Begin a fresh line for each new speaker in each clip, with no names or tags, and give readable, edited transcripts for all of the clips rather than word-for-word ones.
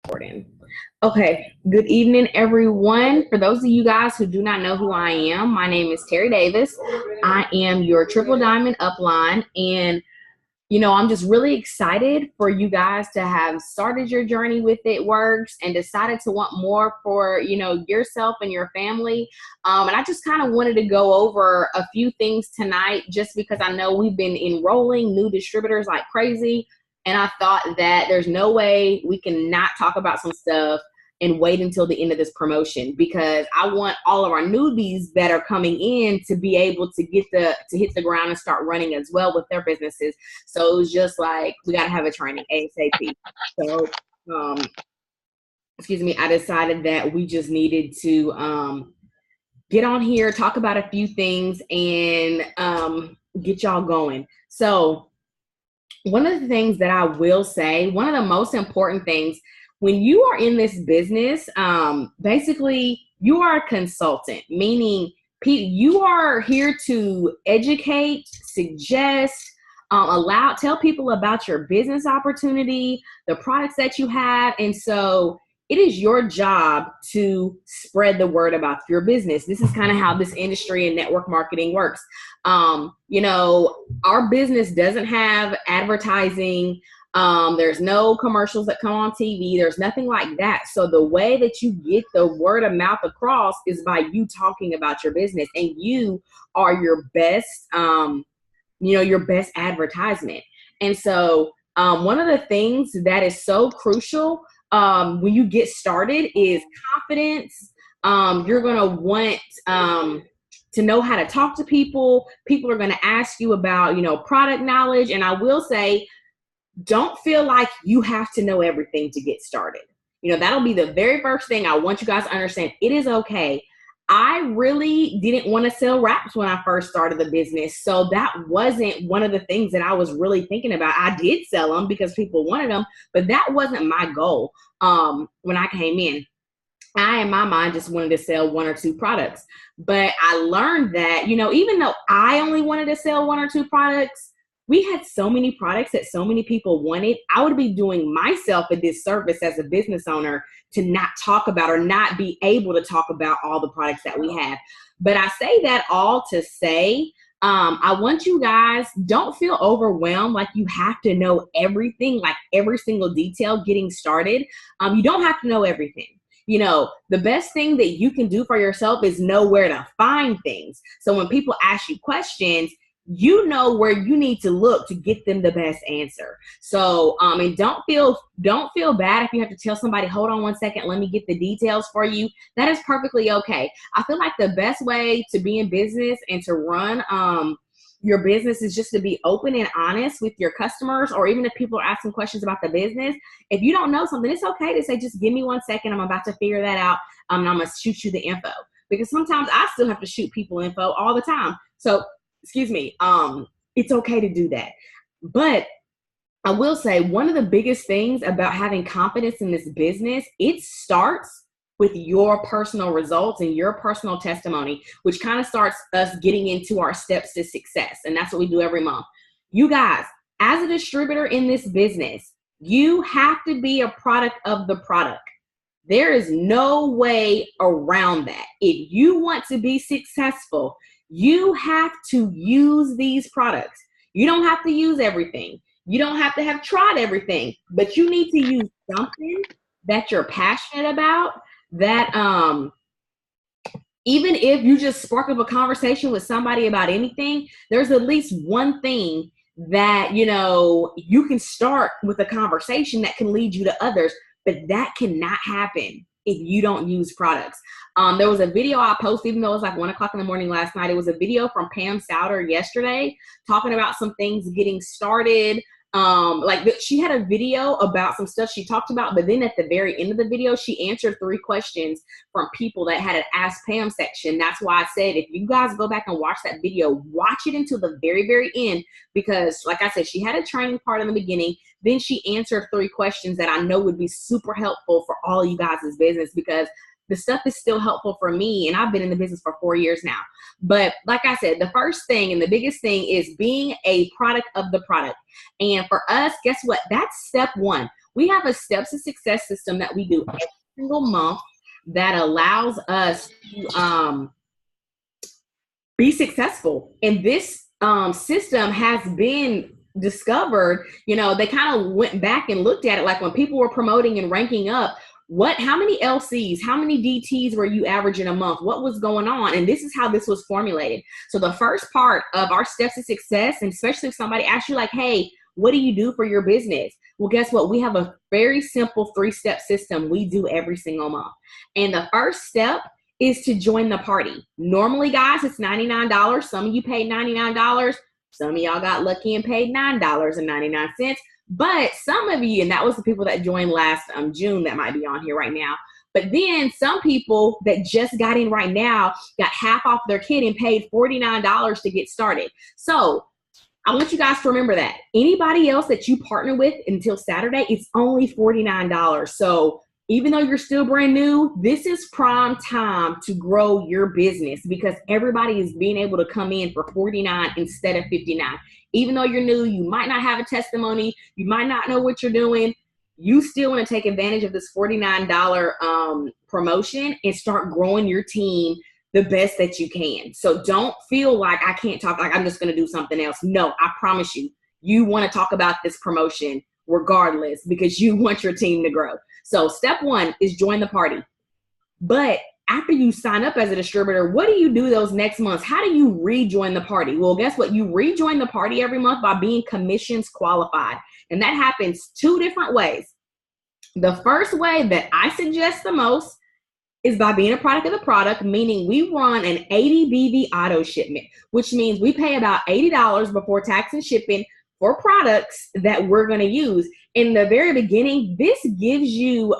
Recording. Okay, good evening, everyone. For those of you guys who do not know who I am, my name is Terry Davis. I am your Triple Diamond upline, and I'm just really excited for you guys to have started your journey with It Works and decided to want more for, yourself and your family. And I just kind of wanted to go over a few things tonight just because I know we've been enrolling new distributors like crazy. And I thought that there's no way we can not talk about some stuff and wait until the end of this promotion, because I want all of our newbies that are coming in to be able to hit the ground and start running as well with their businesses. So it was just like, we got to have a training ASAP. So, I decided that we just needed to get on here, talk about a few things, and get y'all going. So one of the things that I will say, one of the most important things when you are in this business, basically you are a consultant, meaning you are here to educate, suggest, tell people about your business opportunity, the products that you have. And so it is your job to spread the word about your business. This is kind of how this industry and network marketing works. Our business doesn't have advertising. There's no commercials that come on TV. There's nothing like that. So the way that you get the word of mouth across is by you talking about your business, and you are your best, your best advertisement. And so one of the things that is so crucial when you get started is confidence. You're going to want to know how to talk to people. People are going to ask you about, product knowledge. And I will say, don't feel like you have to know everything to get started. That'll be the very first thing I want you guys to understand. It is okay. I really didn't want to sell wraps when I first started the business. So that wasn't one of the things that I was really thinking about. I did sell them because people wanted them, but that wasn't my goal. When I came in, I, in my mind, just wanted to sell one or two products. But I learned that, even though I only wanted to sell one or two products, we had so many products that so many people wanted. I would be doing myself a disservice as a business owner to not talk about or not be able to talk about all the products that we have. But I say that all to say, I want you guys, don't feel overwhelmed like you have to know everything, like every single detail getting started. You don't have to know everything. The best thing that you can do for yourself is know where to find things. So when people ask you questions, you know where you need to look to get them the best answer. So, and don't feel bad if you have to tell somebody, hold on 1 second, let me get the details for you. That is perfectly okay. I feel like the best way to be in business and to run your business is just to be open and honest with your customers, or even if people are asking questions about the business. If you don't know something, it's okay to say, just give me 1 second. I'm about to figure that out. And I'm going to shoot you the info, because sometimes I still have to shoot people info all the time. So, it's okay to do that. But I will say, one of the biggest things about having confidence in this business, it starts with your personal results and your personal testimony, which kind of starts us getting into our steps to success. And that's what we do every month. You guys, as a distributor in this business, you have to be a product of the product. There is no way around that. If you want to be successful, you have to use these products. You don't have to use everything. You don't have to have tried everything, but you need to use something that you're passionate about, that even if you just spark up a conversation with somebody about anything, there's at least one thing that, you can start with a conversation that can lead you to others, but that cannot happen if you don't use products. There was a video I posted, even though it was like 1 o'clock in the morning last night. It was a video from Pam Souter yesterday talking about some things getting started. She had a video about some stuff she talked about, but then at the very end of the video, she answered 3 questions from people that had an Ask Pam section. That's why I said, if you guys go back and watch that video, watch it until the very, very end, because like I said, she had a training part in the beginning. Then she answered 3 questions that I know would be super helpful for all of you guys' business, because the stuff is still helpful for me, and I've been in the business for 4 years now. But like I said, the first thing and the biggest thing is being a product of the product. And for us, guess what? That's step one. We have a steps to success system that we do every single month that allows us to be successful. And this system has been discovered. They kind of went back and looked at it, like when people were promoting and ranking up, how many LCs, how many DTs were you averaging a month? What was going on? And this is how this was formulated. So the first part of our steps to success, and especially if somebody asks you like, hey, what do you do for your business? Well, guess what? We have a very simple 3-step system we do every single month. And the first step is to join the party. Normally, guys, it's $99. Some of you paid $99. Some of y'all got lucky and paid $9.99. But some of you, and that was the people that joined last June that might be on here right now. But then some people that just got in right now got half off their kit and paid $49 to get started. So I want you guys to remember that. Anybody else that you partner with until Saturday, it's only $49. So even though you're still brand new, this is prime time to grow your business because everybody is being able to come in for $49 instead of $59. Even though you're new, you might not have a testimony, you might not know what you're doing, you still want to take advantage of this $49 promotion and start growing your team the best that you can. So don't feel like I can't talk, like I'm just going to do something else. No, I promise you, you want to talk about this promotion regardless because you want your team to grow. So step 1 is join the party. But after you sign up as a distributor, what do you do those next months? How do you rejoin the party? Well, guess what? You rejoin the party every month by being commissions qualified. And that happens 2 different ways. The first way that I suggest the most is by being a product of the product, meaning we run an 80 BV auto shipment, which means we pay about $80 before tax and shipping for products that we're going to use. In the very beginning, this gives you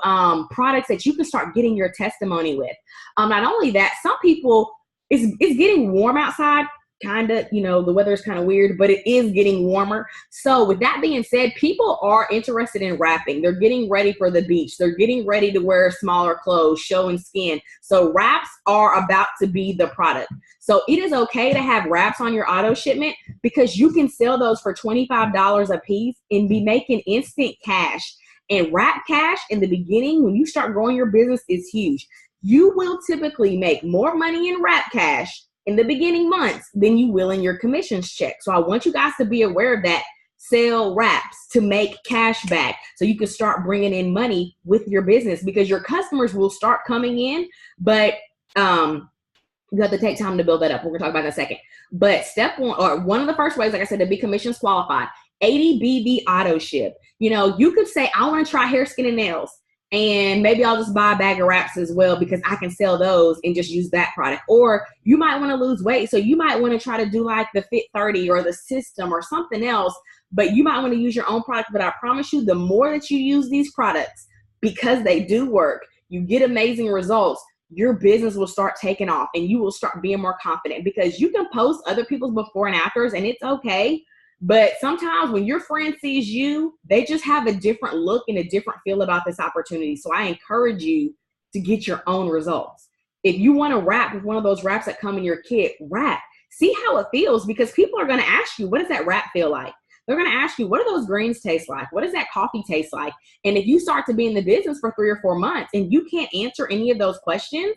products that you can start getting your testimony with. Not only that, some people, it's getting warm outside, kind of, the weather is kind of weird, but it is getting warmer. So with that being said, people are interested in wrapping. They're getting ready for the beach. They're getting ready to wear smaller clothes, showing skin. So wraps are about to be the product. So it is okay to have wraps on your auto shipment because you can sell those for $25 a piece and be making instant cash. And wrap cash in the beginning, when you start growing your business, is huge. You will typically make more money in wrap cash in the beginning months than you will in your commissions check. So I want you guys to be aware of that. Sell wraps to make cash back so you can start bringing in money with your business because your customers will start coming in, but you have to take time to build that up. We're going to talk about that in a second. But step 1, or one of the first ways, like I said, to be commissions qualified, 80 BV auto ship. You could say, I want to try hair, skin, and nails. And maybe I'll just buy a bag of wraps as well because I can sell those and just use that product. Or you might want to lose weight. So you might want to try to do like the Fit 30 or the system or something else, but you might want to use your own product. But I promise you, the more that you use these products, because they do work, you get amazing results, your business will start taking off and you will start being more confident because you can post other people's before and afters and it's okay. But sometimes when your friend sees you, they just have a different look and a different feel about this opportunity. So I encourage you to get your own results. If you want to wrap with one of those wraps that come in your kit, wrap. See how it feels because people are going to ask you, what does that wrap feel like? They're going to ask you, what do those greens taste like? What does that coffee taste like? And if you start to be in the business for 3 or 4 months and you can't answer any of those questions,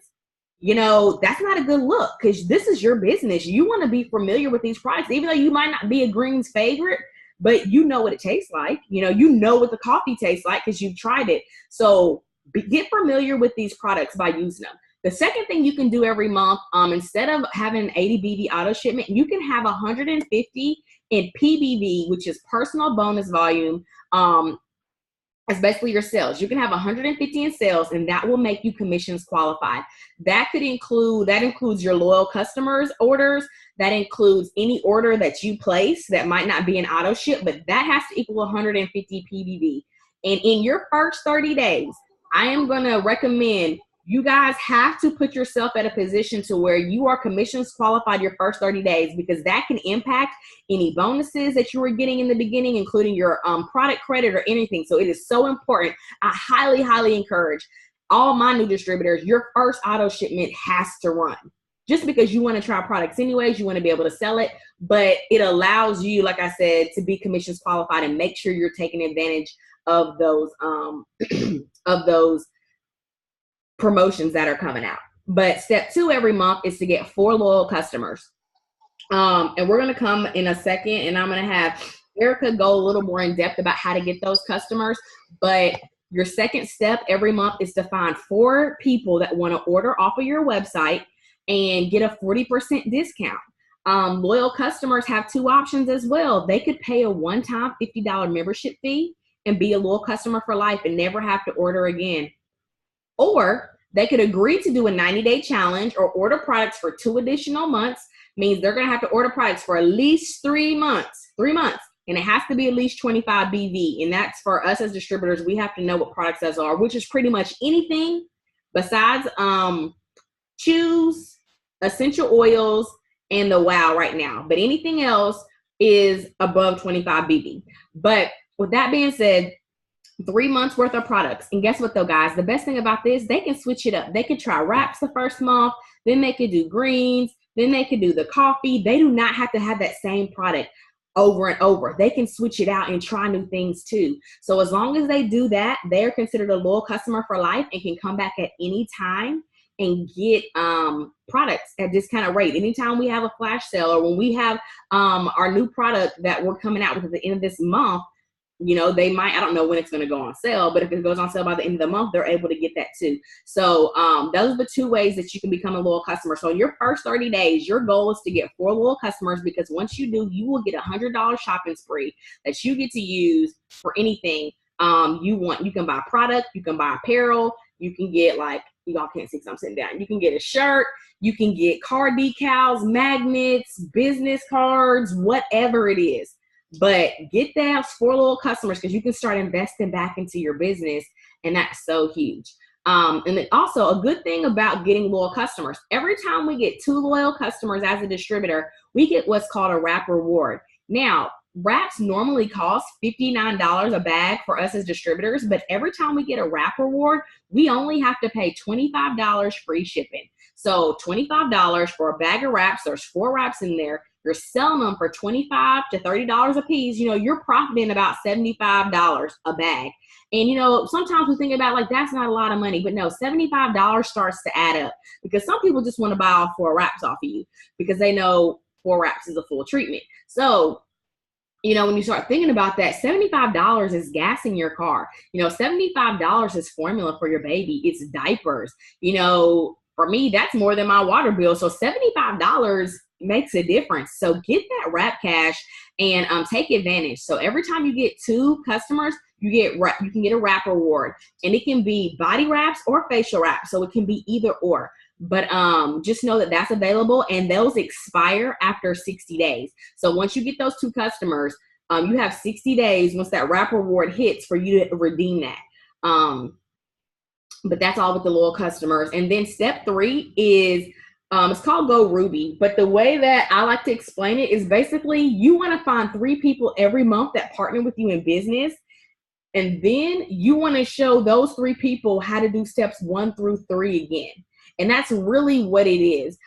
that's not a good look because this is your business. You want to be familiar with these products, even though you might not be a greens favorite, but you know what it tastes like. You know what the coffee tastes like because you've tried it. So get familiar with these products by using them. The second thing you can do every month, instead of having an 80 BV auto shipment, you can have 150 in PBV, which is personal bonus volume. It's basically your sales. You can have 150 in sales, and that will make you commissions qualified. That includes your loyal customers' orders. That includes any order that you place that might not be an auto ship, but that has to equal 150 PBV. And in your first 30 days, I am going to recommend you guys have to put yourself at a position to where you are commissions qualified your first 30 days because that can impact any bonuses that you were getting in the beginning, including your product credit or anything. So it is so important. I highly, highly encourage all my new distributors, your first auto shipment has to run. Just because you want to try products anyways, you want to be able to sell it, but it allows you, like I said, to be commissions qualified and make sure you're taking advantage of those of those promotions that are coming out. But step 2 every month is to get 4 loyal customers. And we're going to come in a second, and I'm going to have Erica go a little more in depth about how to get those customers. But your second step every month is to find 4 people that want to order off of your website and get a 40% discount. Loyal customers have 2 options as well. They could pay a one-time $50 membership fee and be a loyal customer for life and never have to order again. Or they could agree to do a 90-day challenge or order products for 2 additional months. Means they're going to have to order products for at least 3 months. 3 months. And it has to be at least 25 BV. And that's for us as distributors. We have to know what products those are, which is pretty much anything besides chews, essential oils, and the wow right now. But anything else is above 25 BV. But with that being said, 3 months worth of products. And guess what though, guys? The best thing about this, they can switch it up. They can try wraps the first month. Then they could do greens. Then they could do the coffee. They do not have to have that same product over and over. They can switch it out and try new things too. So as long as they do that, they're considered a loyal customer for life and can come back at any time and get products at discounted rate. Anytime we have a flash sale or when we have our new product that we're coming out with at the end of this month, you know, they might, I don't know when it's going to go on sale, but if it goes on sale by the end of the month, they're able to get that too. So those are the 2 ways that you can become a loyal customer. So in your first 30 days, your goal is to get 4 loyal customers, because once you do, you will get $100 shopping spree that you get to use for anything you want. You can buy product, you can buy apparel, you can get, like, y'all can't see because I'm sitting down. You can get a shirt, you can get car decals, magnets, business cards, whatever it is. But get those 4 loyal customers, because you can start investing back into your business, and that's so huge. And then also a good thing about getting loyal customers, every time we get 2 loyal customers as a distributor, we get what's called a wrap reward. Now, wraps normally cost $59 a bag for us as distributors, but every time we get a wrap reward, we only have to pay $25 free shipping. So $25 for a bag of wraps. There's 4 wraps in there. You're selling them for $25 to $30 a piece. You know, you're profiting about $75 a bag. And, you know, sometimes we think about, like, that's not a lot of money, but no, $75 starts to add up, because some people just want to buy all 4 wraps off of you because they know 4 wraps is a full treatment. So, you know, when you start thinking about that, $75 is gas in your car. You know, $75 is formula for your baby. It's diapers. You know, for me, that's more than my water bill. So $75 makes a difference. So get that wrap cash and take advantage. So every time you get 2 customers, you can get a wrap reward, and it can be body wraps or facial wraps. So it can be either or. But just know that that's available, and those expire after 60 days. So once you get those 2 customers, you have 60 days once that wrap reward hits for you to redeem that. But that's all with the loyal customers. And then step 3 is, it's called Go Ruby. But the way that I like to explain it is basically you want to find 3 people every month that partner with you in business. And then you want to show those 3 people how to do steps 1 through 3 again. And that's really what it is.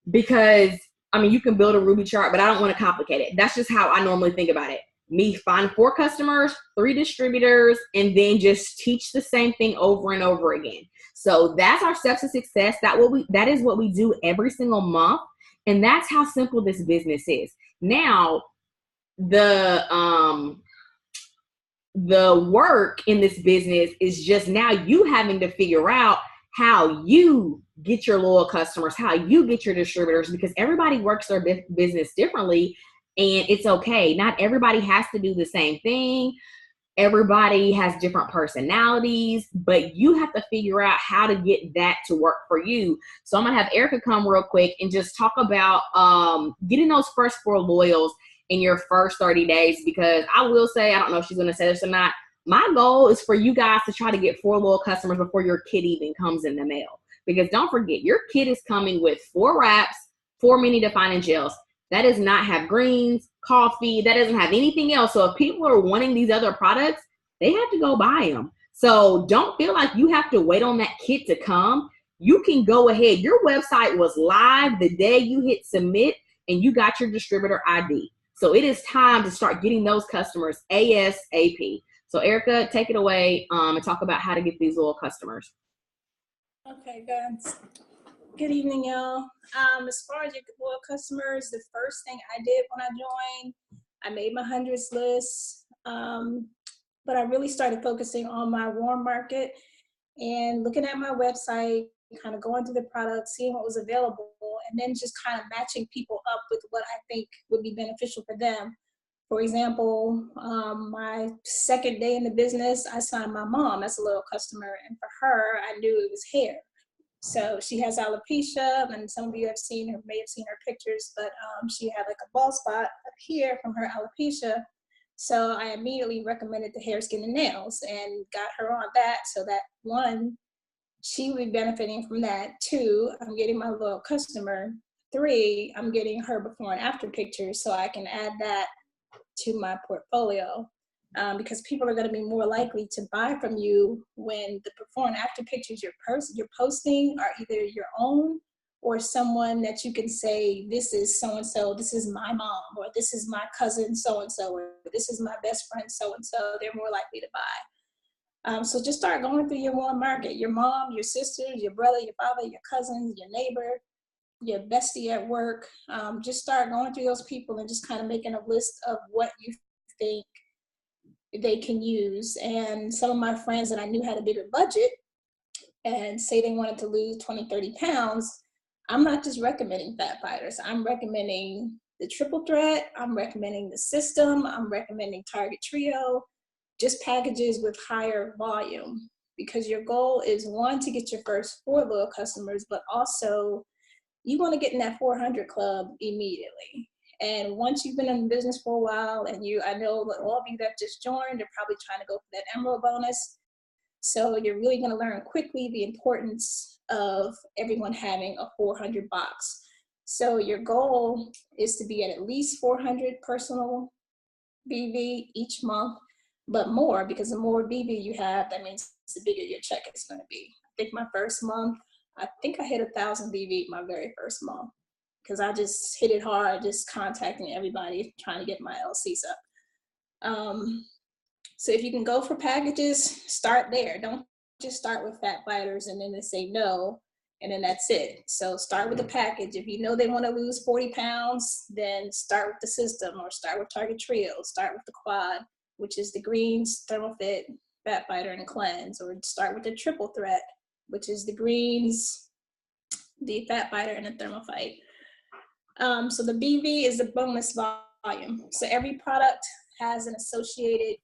Because, I mean, you can build a Ruby chart, but I don't want to complicate it. That's just how I normally think about it. Me find 4 customers, 3 distributors, and then just teach the same thing over and over again. So that's our steps to success. That is what we do every single month. And that's how simple this business is. Now, the work in this business is just now you having to figure out how you get your loyal customers, how you get your distributors, because everybody works their business differently, and it's okay. Not everybody has to do the same thing. Everybody has different personalities, but you have to figure out how to get that to work for you. So I'm going to have Erica come real quick and just talk about getting those first 4 loyals in your first 30 days, because I will say, I don't know if she's going to say this or not, my goal is for you guys to try to get 4 loyal customers before your kit even comes in the mail. Because don't forget, your kit is coming with 4 wraps, 4 mini defining gels. That does not have greens, coffee. That doesn't have anything else. So if people are wanting these other products, they have to go buy them. So don't feel like you have to wait on that kit to come. You can go ahead. Your website was live the day you hit submit and you got your distributor ID. So it is time to start getting those customers ASAP. So Erica, take it away and talk about how to get these loyal customers.
Okay, guys. Good evening, y'all. As far as your loyal customers, the first thing I did when I joined, I made my hundreds list, but I really started focusing on my warm market and looking at my website, kind of going through the products, seeing what was available, and then just kind of matching people up with what I think would be beneficial for them. For example, my second day in the business, I signed my mom as a loyal customer, and for her, I knew it was hair. So she has alopecia, and some of you have seen her, may have seen her pictures, but she had like a bald spot up here from her alopecia. So I immediately recommended the hair, skin, and nails and got her on that, so that one, she would be benefiting from that. Two, I'm getting my loyal customer. Three, I'm getting her before and after pictures so I can add that to my portfolio. Because people are going to be more likely to buy from you when the before and after pictures you're posting are either your own or someone that you can say, this is so-and-so, this is my mom, or this is my cousin so-and-so, or this is my best friend so-and-so. They're more likely to buy. So just start going through your warm market, your mom, your sisters, your brother, your father, your cousins, your neighbor, your bestie at work. Just start going through those people and just kind of making a list of what you think they can use. And some of my friends that I knew had a bigger budget and say they wanted to lose 20, 30 pounds, I'm not just recommending fat fighters. I'm recommending the triple threat. I'm recommending the system. I'm recommending Target Trio, just packages with higher volume, because your goal is, one, to get your first 4 loyal customers, but also you want to get in that 400 club immediately. And once you've been in business for a while, and I know that all of you that just joined are probably trying to go for that Emerald bonus. So you're really going to learn quickly the importance of everyone having a 400 box. So your goal is to be at least 400 personal BV each month, but more, because the more BV you have, that means the bigger your check is going to be. I think my first month, I hit 1,000 BV my very first month, because I just hit it hard, just contacting everybody, trying to get my LCs up. So if you can go for packages, start there. Don't just start with fat fighters and then they say no, and then that's it. So start with the package. If you know they want to lose 40 pounds, then start with the system, or start with Target Trio, start with the quad, which is the greens, ThermoFit, fat fighter, and cleanse, or start with the triple threat, which is the greens, the fat fighter, and the ThermoFight. So the BV is the bonus volume. So every product has an associated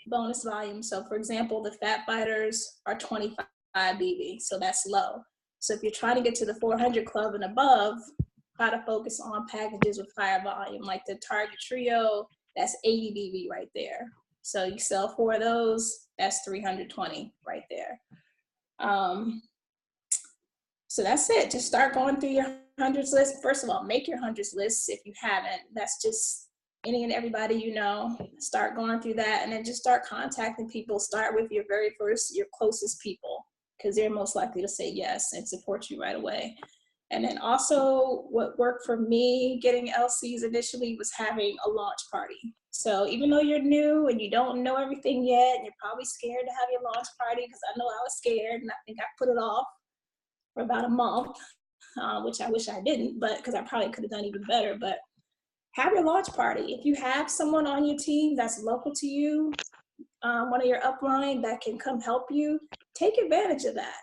bonus volume. So for example, the fat fighters are 25 BV, so that's low. So if you're trying to get to the 400 club and above, try to focus on packages with higher volume, like the Target Trio, that's 80 BV right there. So you sell 4 of those, that's 320 right there. So that's it. Just start going through your hundreds list. First of all, make your hundreds list if you haven't. That's just any and everybody you know. Start going through that, and then just start contacting people. Start with your closest people, because they're most likely to say yes and support you right away. And then also, what worked for me getting LCs initially was having a launch party. So even though you're new and you don't know everything yet, and you're probably scared to have your launch party, because I know I was scared, and I think I put it off for about a month, which I wish I didn't, but because I probably could have done even better. But have your launch party. If you have someone on your team that's local to you, one of your upline that can come help you, take advantage of that,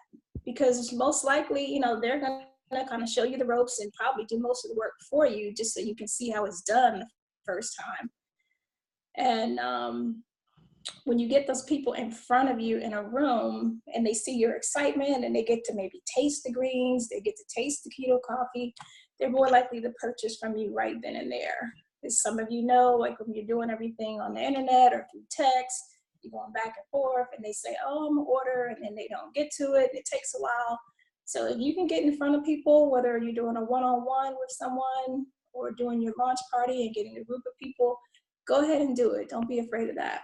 because most likely, they're going to kind of show you the ropes and probably do most of the work for you, just so you can see how it's done the first time. And when you get those people in front of you in a room and they see your excitement and they get to maybe taste the greens, they get to taste the keto coffee, they're more likely to purchase from you right then and there. As some of you know, like when you're doing everything on the internet or through text, you're going back and forth and they say, oh, I'm gonna order, and then they don't get to it, and it takes a while. So if you can get in front of people, whether you're doing a one-on-one with someone or doing your launch party and getting a group of people, go ahead and do it. Don't be afraid of that.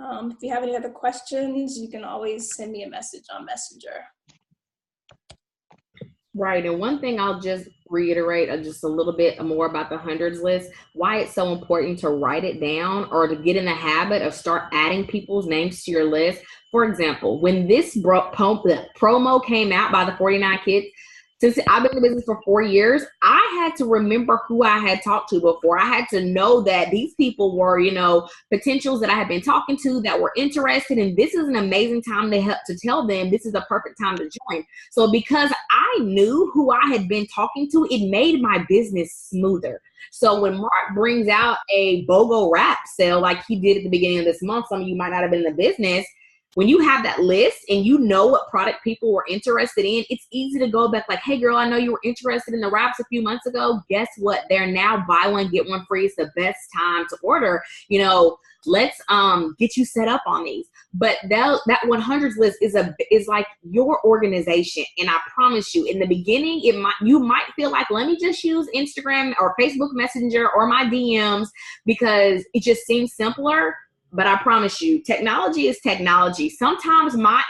If you have any other questions, you can always send me a message on Messenger.
Right. And one thing I'll just reiterate just a little bit more about the hundreds list, why it's so important to write it down or to get in the habit of start adding people's names to your list. For example, when this promo came out by the 49 Kids, since I've been in the business for 4 years, I had to remember who I had talked to before. I had to know that these people were, potentials that I had been talking to that were interested. And this is an amazing time to help to tell them this is the perfect time to join. So because I knew who I had been talking to, it made my business smoother. So when Mark brings out a BOGO wrap sale like he did at the beginning of this month, some of you might not have been in the business. When you have that list and you know what product people were interested in, it's easy to go back like, hey girl, I know you were interested in the wraps a few months ago. Guess what? They're now buy one, get one free. It's the best time to order. Let's get you set up on these. But that 100s list is like your organization. And I promise you, in the beginning, you might feel like, let me just use Instagram or Facebook Messenger or my DMs because it just seems simpler. But I promise you, technology is technology. Sometimes my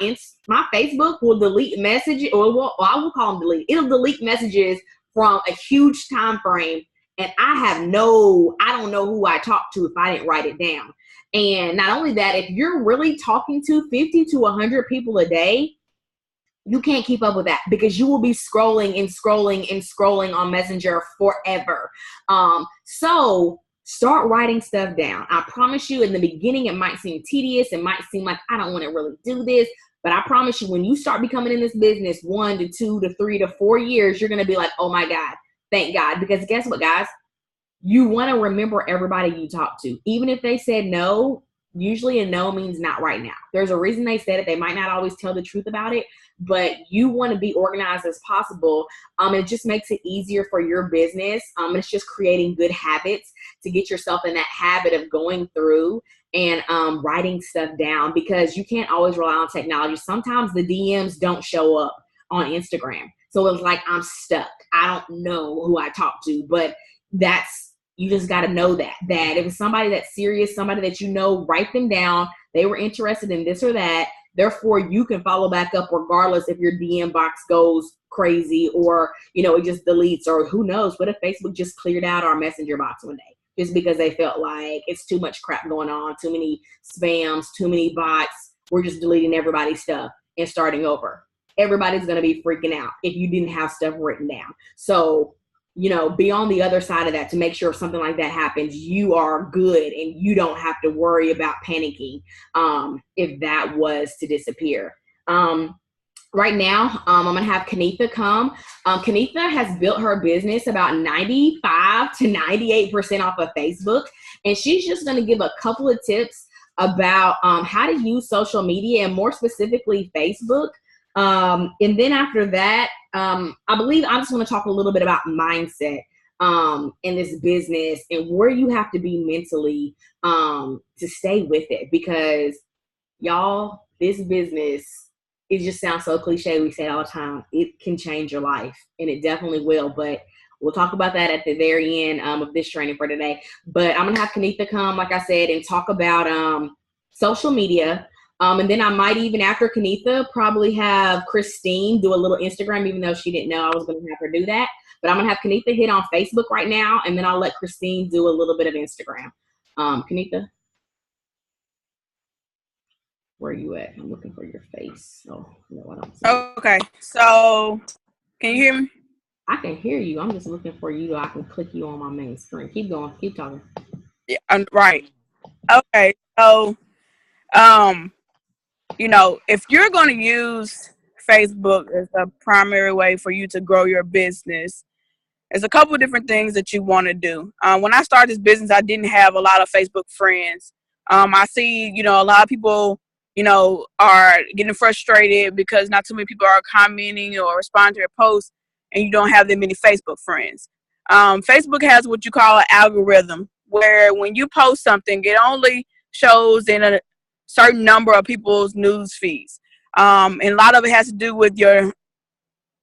Facebook will delete messages, or I will call them delete. It'll delete messages from a huge time frame, and I don't know who I talked to if I didn't write it down. And not only that, if you're really talking to 50 to 100 people a day, you can't keep up with that because you will be scrolling and scrolling and scrolling on Messenger forever. So start writing stuff down. I promise you, in the beginning, it might seem tedious. It might seem like I don't want to really do this. But I promise you, when you start becoming in this business 1 to 2 to 3 to 4 years, you're going to be like, oh my God, thank God. Because guess what, guys? You want to remember everybody you talk to. Even if they said no, usually a no means not right now. There's a reason they said it. They might not always tell the truth about it, but you want to be organized as possible. It just makes it easier for your business. It's just creating good habits to get yourself in that habit of going through and writing stuff down, because you can't always rely on technology. Sometimes the DMs don't show up on Instagram. So it's like I'm stuck. I don't know who I talked to, but you just got to know that if it's somebody that's serious, somebody that write them down. They were interested in this or that. Therefore, you can follow back up regardless if your DM box goes crazy or, it just deletes, or who knows. What if Facebook just cleared out our Messenger box one day just because they felt like it's too much crap going on, too many spams, too many bots. We're just deleting everybody's stuff and starting over. Everybody's going to be freaking out if you didn't have stuff written down. So, be on the other side of that to make sure if something like that happens, you are good and you don't have to worry about panicking if that was to disappear. Right now, I'm going to have Kenitha come. Kenitha has built her business about 95 to 98% off of Facebook, and she's just going to give a couple of tips about how to use social media, and more specifically Facebook. And then after that, I believe I just want to talk a little bit about mindset in this business and where you have to be mentally to stay with it. Because y'all, this business, it just sounds so cliche. We say it all the time. It can change your life, and it definitely will. But we'll talk about that at the very end of this training for today. But I'm going to have Kenitha come, like I said, and talk about social media. And then I might even, after Kenitha, probably have Christine do a little Instagram, even though she didn't know I was going to have her do that. But I'm going to have Kenitha hit on Facebook right now, and then I'll let Christine do a little bit of Instagram. Kenitha, where are you at? I'm looking for your face. Oh, no, I don't see you.
Okay, so can you hear me?
I can hear you. I'm just looking for you so I can click you on my main screen. Keep going. Keep talking.
Yeah, right. Okay, so if you're going to use Facebook as a primary way for you to grow your business, there's a couple of different things that you want to do. When I started this business, I didn't have a lot of Facebook friends. I see, a lot of people, are getting frustrated because not too many people are commenting or responding to their posts, and you don't have that many Facebook friends. Facebook has what you call an algorithm, where when you post something, it only shows in a certain number of people's news feeds. And a lot of it has to do with your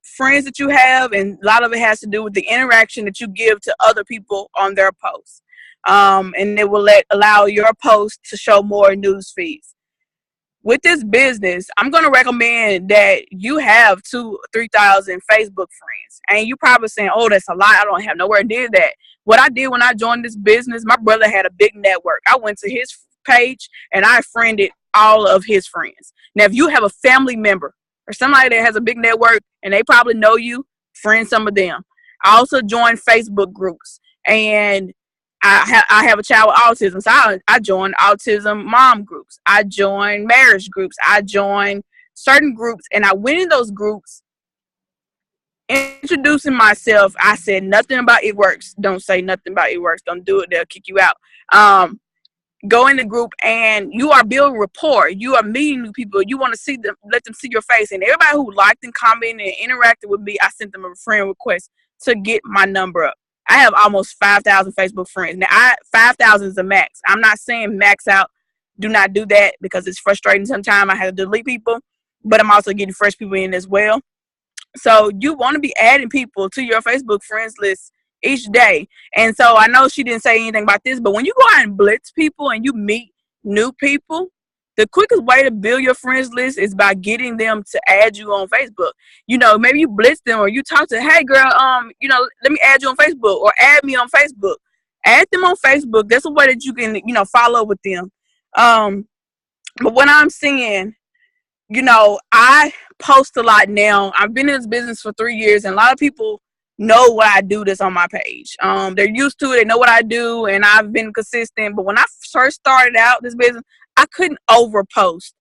friends that you have, and a lot of it has to do with the interaction that you give to other people on their posts. And it will allow your post to show more news feeds. with this business, I'm going to recommend that you have 2,000-3,000 Facebook friends. And you probably saying, oh, that's a lot. I don't have nowhere near that. What I did when I joined this business, my brother had a big network. I went to his page and I friended all of his friends. Now, if you have a family member or somebody that has a big network and they probably know you, friend some of them. I also joined Facebook groups, and I have a child with autism, so I joined autism mom groups. I joined marriage groups. I joined certain groups, and I went in those groups introducing myself. I said nothing about It Works. Don't say nothing about It Works. Don't do it. They'll kick you out. Go in the group, and you are building rapport. You are meeting new people. You want to see them, let them see your face. And everybody who liked and commented and interacted with me, I sent them a friend request to get my number up. I have almost 5,000 Facebook friends. Now, 5,000 is the max. I'm not saying max out. Do not do that because it's frustrating sometimes. I have to delete people, but I'm also getting fresh people in as well. So you want to be adding people to your Facebook friends list each day. And so I know she didn't say anything about this, but when you go out and blitz people and you meet new people, the quickest way to build your friends list is by getting them to add you on Facebook. You know, maybe you blitz them or you talk to, hey girl, let me add you on Facebook or add me on Facebook. Add them on Facebook. That's a way that you can, follow with them. But what I'm seeing, I post a lot now. I've been in this business for 3 years, and a lot of people know what I do that's on my page. They're used to it. They know what I do, and I've been consistent. But when I first started out this business, I couldn't overpost,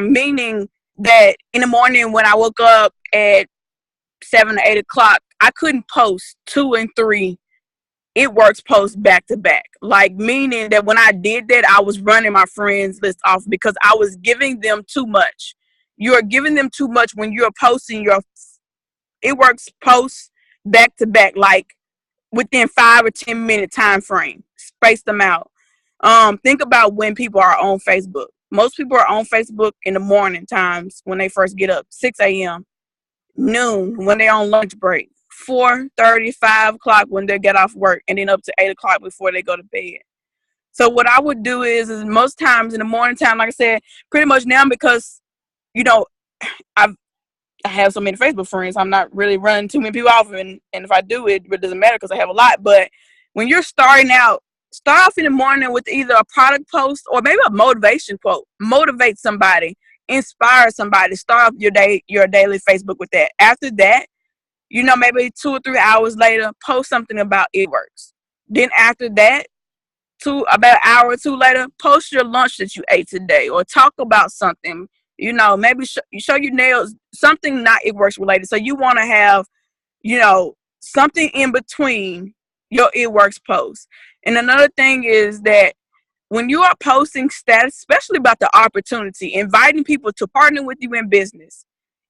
meaning that in the morning when I woke up at 7 or 8 o'clock, I couldn't post 2 and 3 It Works posts back to back. Like, meaning that when I did that, I was running my friends list off because I was giving them too much. You're giving them too much when you're posting your It Works posts back to back, like within 5 or 10 minute time frame. Space them out. Think about when people are on Facebook. Most people are on Facebook in the morning times when they first get up, 6 a.m., noon when they're on lunch break, 4:30, 5 o'clock when they get off work, and then up to 8 o'clock before they go to bed. So what I would do is most times in the morning time, like I said, pretty much now because, I have so many Facebook friends, I'm not really running too many people off, and if I do, it doesn't matter because I have a lot. But when you're starting out, start off in the morning with either a product post or maybe a motivation quote. Motivate somebody, inspire somebody. Start off your daily Facebook with that. After that, maybe 2 or 3 hours later, post something about It Works. Then after that, about an hour or two later, post your lunch that you ate today or talk about something. Maybe show your nails, something not It Works related. So you want to have, something in between your It Works posts. And another thing is that when you are posting status, especially about the opportunity, inviting people to partner with you in business,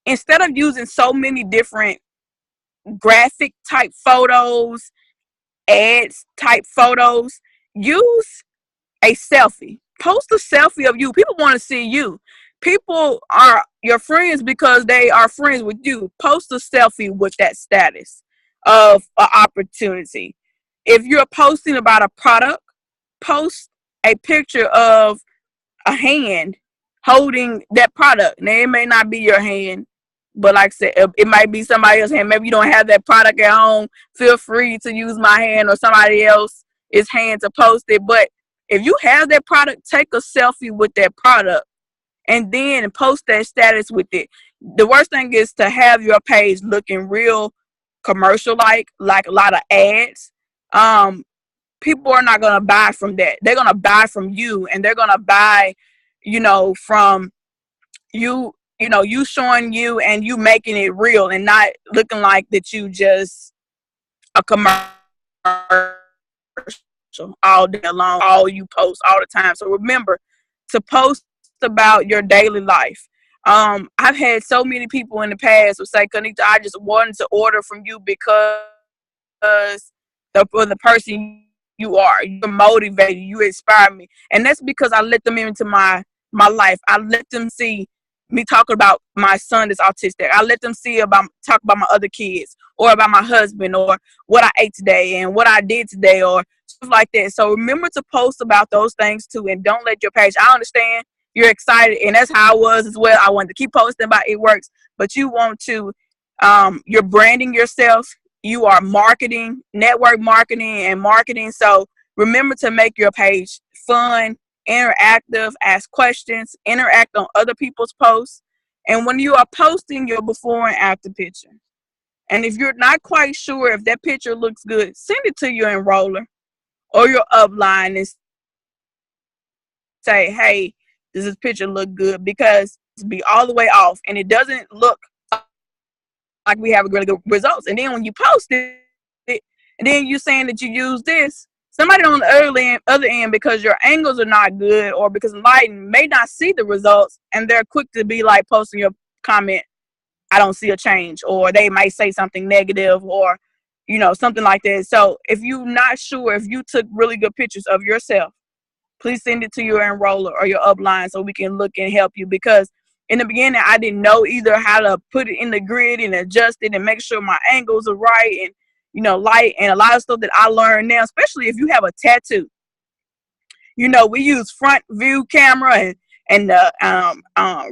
instead of using so many different graphic type photos, ads type photos, use a selfie. Post a selfie of you. People want to see you. People are your friends because they are friends with you. Post a selfie with that status of an opportunity. If you're posting about a product, post a picture of a hand holding that product. Now, it may not be your hand, but like I said, it might be somebody else's hand. Maybe you don't have that product at home. Feel free to use my hand or somebody else's hand to post it. But if you have that product, take a selfie with that product and then post that status with it. The worst thing is to have your page looking real commercial-like a lot of ads. People are not going to buy from that. They're going to buy from you, and they're going to buy, from you, you showing you and you making it real and not looking like that you just a commercial all day long, all you post all the time. So remember to post about your daily life. I've had so many people in the past who say, Kanika, I just wanted to order from you because the person you are, you're motivated, you inspire me. And that's because I let them into my life. I let them see me talking about my son that's autistic. I let them talk about my other kids or about my husband or what I ate today and what I did today or stuff like that. So remember to post about those things too, and don't let your page, I understand you're excited, and that's how I was as well. I wanted to keep posting about It Works, but you want to, you're branding yourself. You are marketing, network marketing, and marketing. So remember to make your page fun, interactive, ask questions, interact on other people's posts. And when you are posting your before and after picture, and if you're not quite sure if that picture looks good, send it to your enroller or your upline and say, hey, does this picture look good? Because it's be all the way off and it doesn't look like we have really good results. And then when you post it, and then you're saying that you use this, somebody on the other end, because your angles are not good or because lighting, may not see the results, and they're quick to be like posting your comment, I don't see a change, or they might say something negative, or something like that. So if you're not sure if you took really good pictures of yourself, please send it to your enroller or your upline so we can look and help you. Because in the beginning, I didn't know either how to put it in the grid and adjust it and make sure my angles are right and light, and a lot of stuff that I learned now, especially if you have a tattoo. We use front view camera and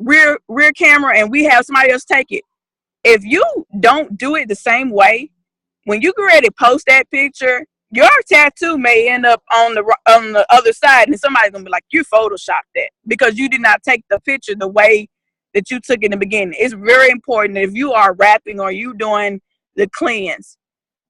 rear camera, and we have somebody else take it. If you don't do it the same way, when you get ready to post that picture, your tattoo may end up on the other side, and somebody's gonna be like, you photoshopped that because you did not take the picture the way that you took in the beginning. It's very important that if you are wrapping or you doing the cleanse,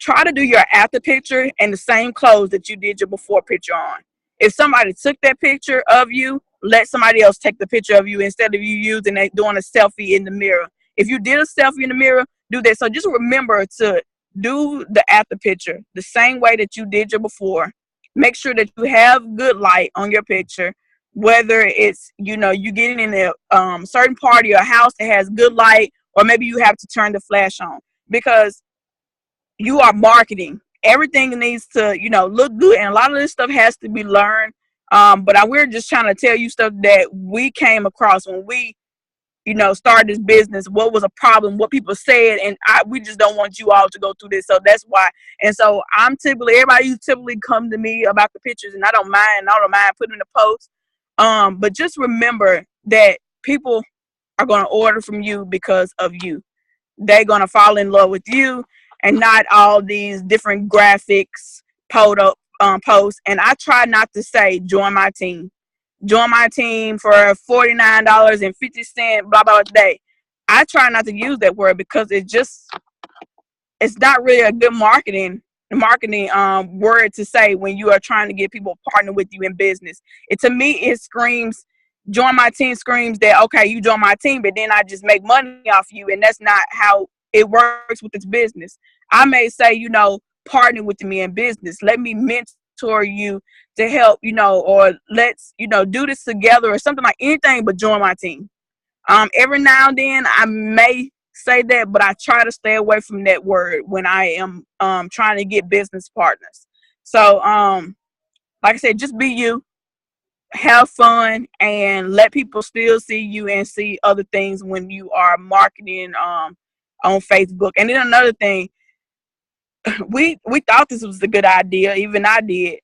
try to do your after picture in the same clothes that you did your before picture on. If somebody took that picture of you, let somebody else take the picture of you instead of you doing a selfie in the mirror. If you did a selfie in the mirror, do that. So just remember to do the after picture the same way that you did your before. Make sure that you have good light on your picture, whether it's you getting in a certain part of your house that has good light, or maybe you have to turn the flash on, because you are marketing. Everything needs to look good, and a lot of this stuff has to be learned. But we're just trying to tell you stuff that we came across when we start this business, what was a problem, what people said, and we just don't want you all to go through this. So that's why. And so everybody you typically come to me about the pictures, and I don't mind putting in the post. But just remember that people are going to order from you because of you. They're going to fall in love with you and not all these different graphics, posts. And I try not to say, join my team. Join my team for $49.50, blah, blah, a day. I try not to use that word because it's not really a good marketing word to say when you are trying to get people to partner with you in business. To me, it screams, join my team screams that, okay, you join my team, but then I just make money off you. And that's not how it works with this business. I may say, partner with me in business. Let me mentor you to help, or let's, do this together or something, like anything but join my team. Every now and then I may say that, but I try to stay away from that word when I am trying to get business partners. So like I said, just be you, have fun, and let people still see you and see other things when you are marketing on Facebook. And then another thing, we thought this was a good idea, even I did.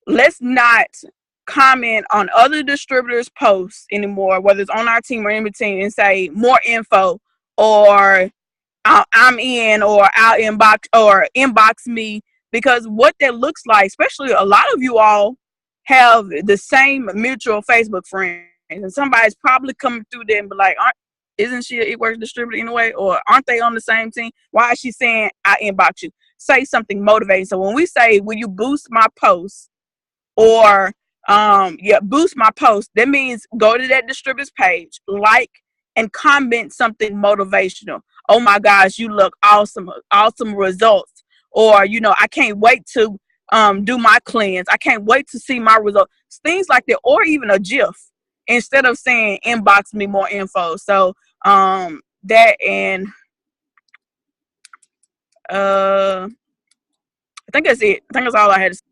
Let's not comment on other distributors' posts anymore, whether it's on our team or in between, and say more info, or I'm in, or I'll inbox me, because what that looks like, especially a lot of you all have the same mutual Facebook friends, and somebody's probably coming through there and be like, isn't she an It Works distributor in a way, or aren't they on the same team? Why is she saying I inbox you? Say something motivating. So when we say, will you boost my post, or boost my post, that means go to that distributor's page, like, and comment something motivational. Oh my gosh, you look awesome results. Or, I can't wait to do my cleanse. I can't wait to see my results. Things like that, or even a GIF, instead of saying inbox me more info. So that, and I think that's it. I think that's all I had to say.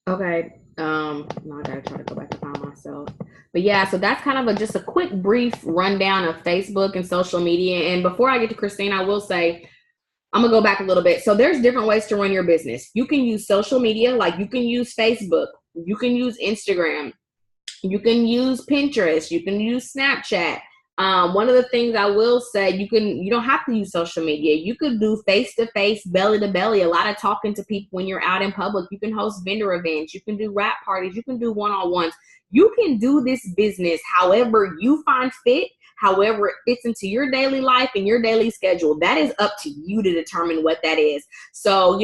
Okay. Now I gotta try to go back and find myself. But yeah, so that's kind of just a quick, brief rundown of Facebook and social media. And before I get to Christine, I will say, I'm gonna go back a little bit. So there's different ways to run your business. You can use social media, like you can use Facebook, you can use Instagram, You can use Pinterest. You can use Snapchat. One of the things I will say, you don't have to use social media. You could do face-to-face, belly-to-belly, a lot of talking to people when you're out in public. You can host vendor events. You can do wrap parties. You can do one-on-ones. You can do this business however you find fit, however it fits into your daily life and your daily schedule. That is up to you to determine what that is. So,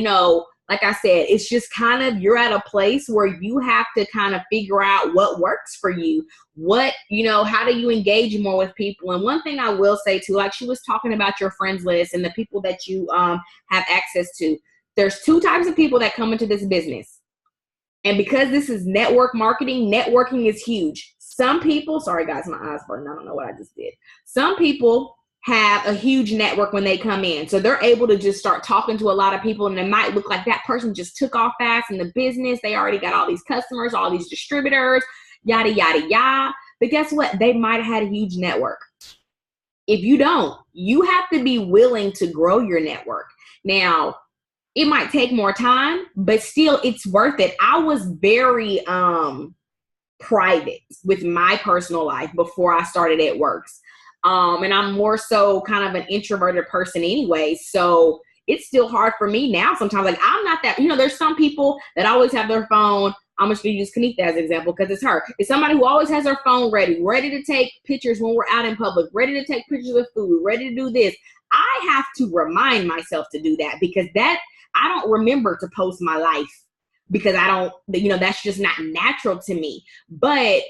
like I said, it's just kind of, you're at a place where you have to kind of figure out what works for you. How do you engage more with people? And one thing I will say too, like she was talking about your friends list and the people that you have access to. There's two types of people that come into this business. And because this is network marketing, networking is huge. Some people, sorry guys, my eyes burning. I don't know what I just did. Some people have a huge network when they come in. So they're able to just start talking to a lot of people, and it might look like that person just took off fast in the business. They already got all these customers, all these distributors, yada, yada, yada. But guess what? They might have had a huge network. If you don't, you have to be willing to grow your network. Now, it might take more time, but still it's worth it. I was very private with my personal life before I started at Works. And I'm more so kind of an introverted person anyway. So it's still hard for me now sometimes. Like I'm not that, there's some people that always have their phone. I'm just going to use Kanitha as an example because it's her. It's somebody who always has their phone ready to take pictures when we're out in public, ready to take pictures of food, ready to do this. I have to remind myself to do that because I don't remember to post my life because I don't, that's just not natural to me. But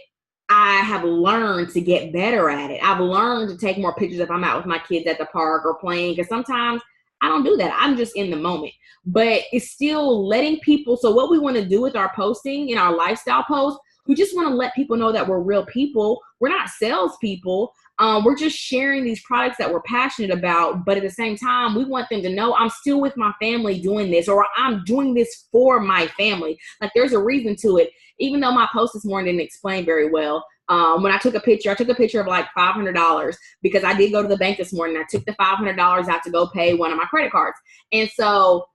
I have learned to get better at it. I've learned to take more pictures if I'm out with my kids at the park or playing, because sometimes I don't do that. I'm just in the moment. But it's still letting people, so what we want to do with our posting and our lifestyle posts, we just want to let people know that we're real people. We're not salespeople. We're just sharing these products that we're passionate about. But at the same time, we want them to know I'm still with my family doing this, or I'm doing this for my family. Like there's a reason to it. Even though my post this morning didn't explain very well. When I took a picture of like $500 because I did go to the bank this morning. I took the $500 out to go pay one of my credit cards. And so,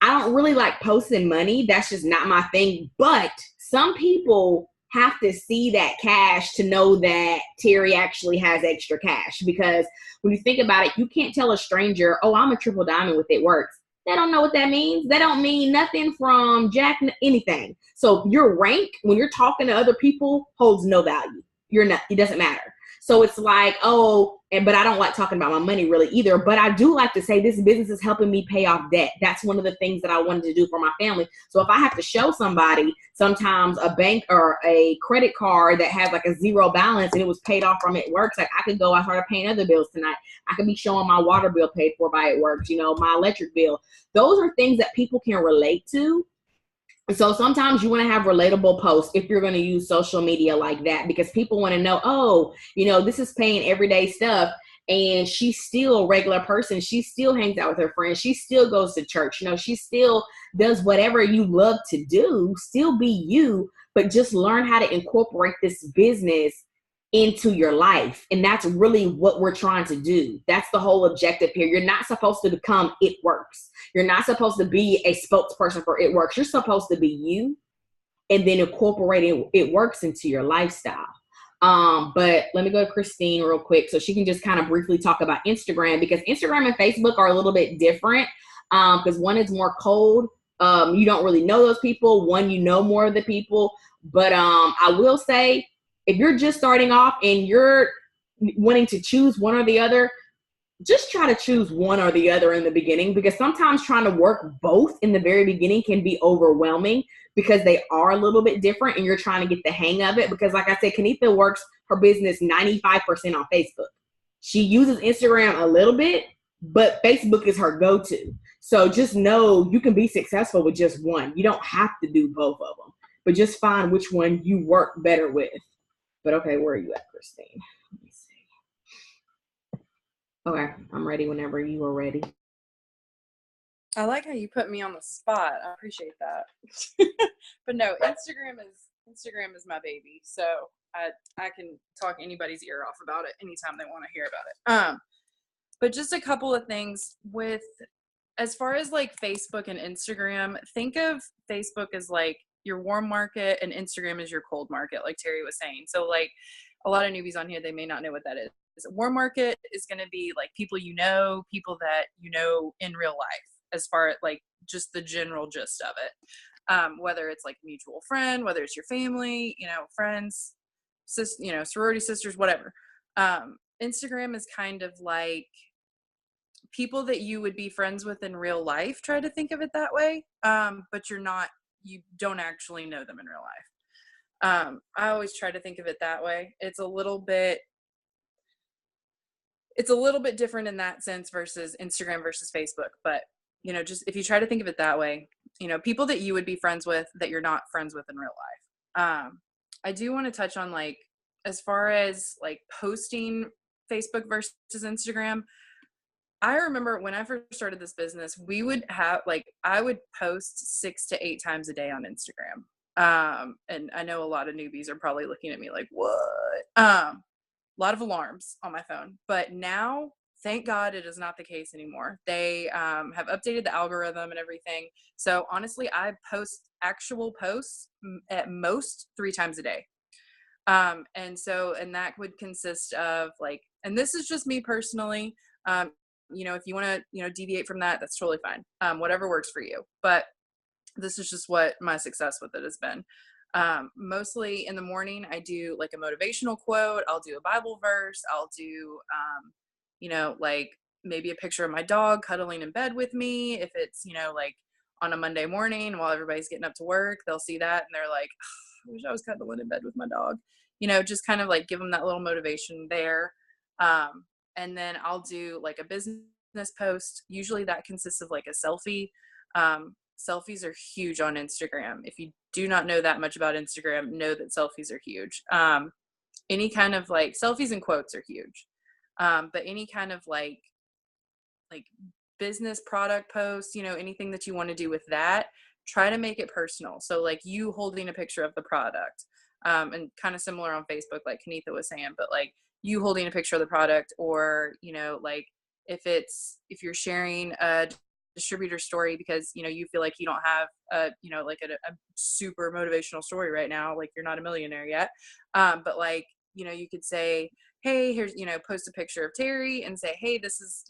I don't really like posting money. That's just not my thing. But some people have to see that cash to know that Terry actually has extra cash. Because when you think about it, you can't tell a stranger, oh, I'm a triple diamond with It Works. They don't know what that means. They don't mean nothing from Jack, anything. So your rank, when you're talking to other people, holds no value. It doesn't matter. So it's like, but I don't like talking about my money really either. But I do like to say this business is helping me pay off debt. That's one of the things that I wanted to do for my family. So if I have to show somebody sometimes a bank or a credit card that has like a zero balance and it was paid off from It Works, like I could go, I started paying other bills tonight. I could be showing my water bill paid for by It Works, my electric bill. Those are things that people can relate to. So sometimes you want to have relatable posts if you're going to use social media like that, because people want to know, this is paying everyday stuff. And she's still a regular person. She still hangs out with her friends. She still goes to church. She still does whatever you love to do. Still be you, but just learn how to incorporate this business into your life. And that's really what we're trying to do. That's the whole objective here. You're not supposed to become It Works. You're not supposed to be a spokesperson for It Works. You're supposed to be you and then incorporating It Works into your lifestyle. But let me go to Christine real quick so she can just kind of briefly talk about Instagram, because Instagram and Facebook are a little bit different because one is more cold. You don't really know those people. One, you know more of the people. But I will say, if you're just starting off and you're wanting to choose one or the other, just try to choose one or the other in the beginning, because sometimes trying to work both in the very beginning can be overwhelming because they are a little bit different and you're trying to get the hang of it. Because like I said, Kanitha works her business 95% on Facebook. She uses Instagram a little bit, but Facebook is her go-to. So just know you can be successful with just one. You don't have to do both of them, but just find which one you work better with. But okay, where are you at, Christine? Let me see. Okay, I'm ready whenever you are ready.
I like how you put me on the spot. I appreciate that. But no, Instagram is my baby. So I can talk anybody's ear off about it anytime they want to hear about it. But just a couple of things as far as like Facebook and Instagram, think of Facebook as like your warm market, and Instagram is your cold market, like Terry was saying. So like a lot of newbies on here, they may not know what that is. A warm market is going to be like people people that you know in real life, as far as like just the general gist of it. Whether it's like a mutual friend, whether it's your family, friends, sorority sisters, whatever. Instagram is kind of like people that you would be friends with in real life. Try to think of it that way. But you don't actually know them in real life. I always try to think of it that way. It's a little bit different in that sense versus Instagram versus Facebook. But, just if you try to think of it that way, people that you would be friends with that you're not friends with in real life. I do want to touch on like, as far as like posting Facebook versus Instagram, I remember when I first started this business, we would have I would post 6 to 8 times a day on Instagram. And I know a lot of newbies are probably looking at me like, what? A lot of alarms on my phone. But now, thank God, it is not the case anymore. They have updated the algorithm and everything. So honestly, I post actual posts at most 3 times a day. And that would consist of and this is just me personally. If you want to, deviate from that, that's totally fine. Whatever works for you. But this is just what my success with it has been. Mostly in the morning, I do like a motivational quote. I'll do a Bible verse. I'll do, maybe a picture of my dog cuddling in bed with me. If it's, on a Monday morning while everybody's getting up to work, they'll see that and they're like, oh, I wish I was cuddling in bed with my dog. Just kind of like give them that little motivation there. And then I'll do like a business post. Usually that consists of like a selfie. Selfies are huge on Instagram. If you do not know that much about Instagram, know that selfies are huge. Any kind of like selfies and quotes are huge. But any kind of like business product posts, anything that you want to do with that, try to make it personal. So like you holding a picture of the product, and kind of similar on Facebook, like Kanitha was saying, but like you holding a picture of the product, or, if you're sharing a distributor story because, you feel like you don't have a super motivational story right now, like you're not a millionaire yet. But you could say, hey, here's, post a picture of Terry and say, hey, this is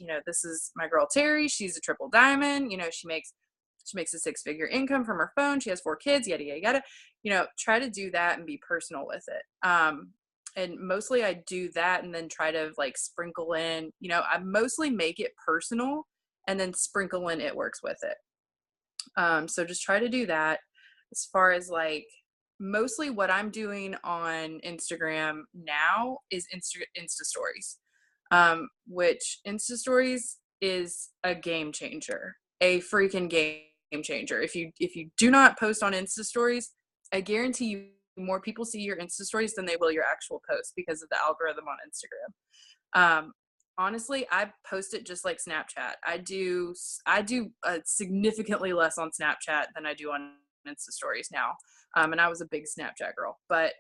my girl Terry. She's a triple diamond. She makes a 6-figure income from her phone. She has 4 kids, yada, yada, yada. Try to do that and be personal with it. And mostly I do that and then try to sprinkle in, I mostly make it personal and then sprinkle in it works with it. So just try to do that. As far as mostly what I'm doing on Instagram now is Insta stories, which Insta stories is a game changer, a freaking game changer. If you do not post on Insta stories, I guarantee you more people see your Insta stories than they will your actual post because of the algorithm on Instagram. Honestly, I post it just like Snapchat. I do significantly less on Snapchat than I do on Insta stories now. And I was a big Snapchat girl, but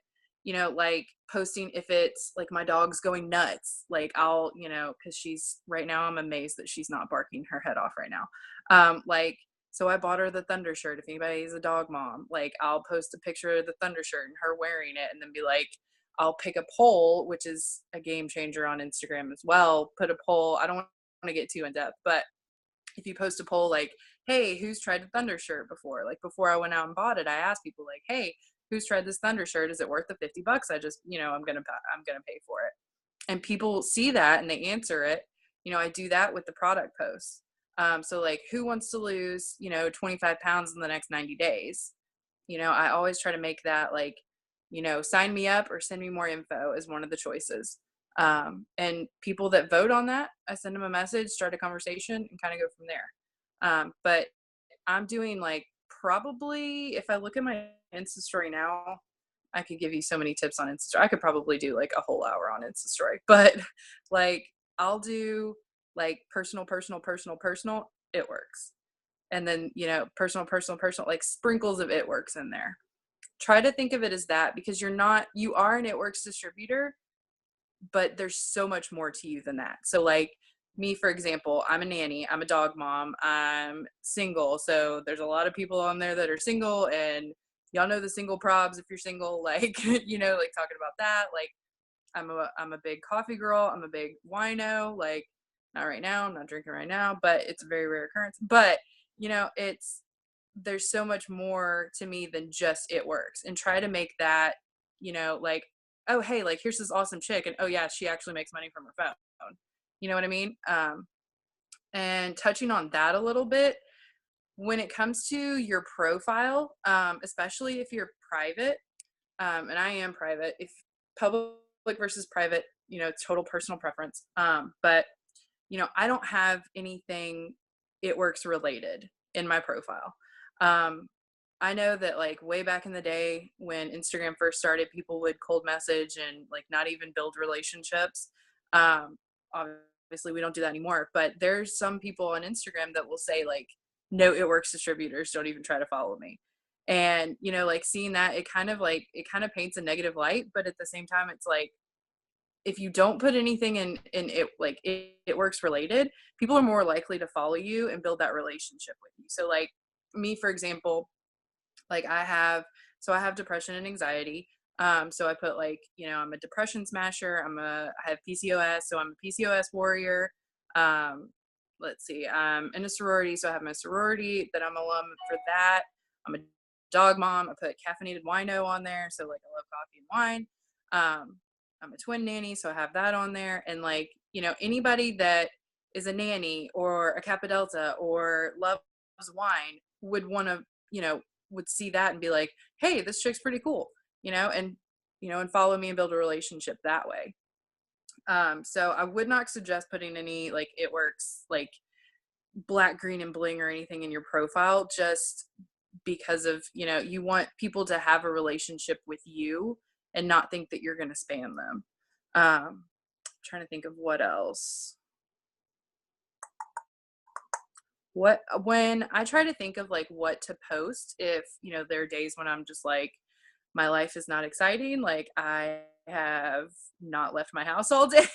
posting if it's my dog's going nuts, I'll, cause right now I'm amazed that she's not barking her head off right now. So I bought her the Thunder shirt. If anybody's a dog mom, I'll post a picture of the Thunder shirt and her wearing it, and then be I'll pick a poll, which is a game changer on Instagram as well. Put a poll. I don't want to get too in depth, but if you post a poll hey, who's tried the Thunder shirt before? Before I went out and bought it, I asked people hey, who's tried this Thunder shirt? Is it worth the $50? I just, I'm going to pay for it. And people see that and they answer it. I do that with the product posts. So who wants to lose, 25 pounds in the next 90 days? I always try to make that sign me up or send me more info is one of the choices. And people that vote on that, I send them a message, start a conversation, and kind of go from there. But I'm doing probably, if I look at my Insta story now, I could give you so many tips on Insta story. I could probably do a whole hour on Insta story, but I'll do personal, it works. And then, personal, sprinkles of it works in there. Try to think of it as that, because you are an It Works distributor, but there's so much more to you than that. So me, for example, I'm a nanny, I'm a dog mom, I'm single. So there's a lot of people on there that are single and y'all know the single probs if you're single, like, you know, like talking about that. Like I'm a big coffee girl. I'm a big wino, like not right now. I'm not drinking right now, but it's a very rare occurrence. But, you know, there's so much more to me than just It Works, and try to make that, you know, like, oh, hey, like here's this awesome chick. And oh yeah, she actually makes money from her phone. You know what I mean? And touching on that a little bit, when it comes to your profile, especially if you're private, and I am private, if public versus private, you know, total personal preference. But, you know, I don't have anything It Works related in my profile. I know that like way back in the day when Instagram first started, people would cold message and like not even build relationships. Obviously we don't do that anymore, but there's some people on Instagram that will say like, no It Works distributors, don't even try to follow me. And, you know, like seeing that, it kind of paints a negative light, but at the same time, it's like, if you don't put anything in it, like it works related, people are more likely to follow you and build that relationship with you. So like me, for example, like I have depression and anxiety. So I put like, you know, I'm a depression smasher. I have PCOS. So I'm a PCOS warrior. Let's see, I'm in a sorority. So I have my sorority that I'm alum for that. I'm a dog mom. I put caffeinated wino on there. So like I love coffee and wine. I'm a twin nanny. So I have that on there. And like, you know, anybody that is a nanny or a Kappa Delta or loves wine would want to, you know, would see that and be like, hey, this chick's pretty cool, you know, and follow me and build a relationship that way. So I would not suggest putting any like It Works, like black, green, and bling or anything in your profile, just because of, you know, you want people to have a relationship with you and not think that you're going to spam them. Trying to think of what else. When I try to think of like what to post, if, you know, there are days when I'm just like, my life is not exciting, like I have not left my house all day,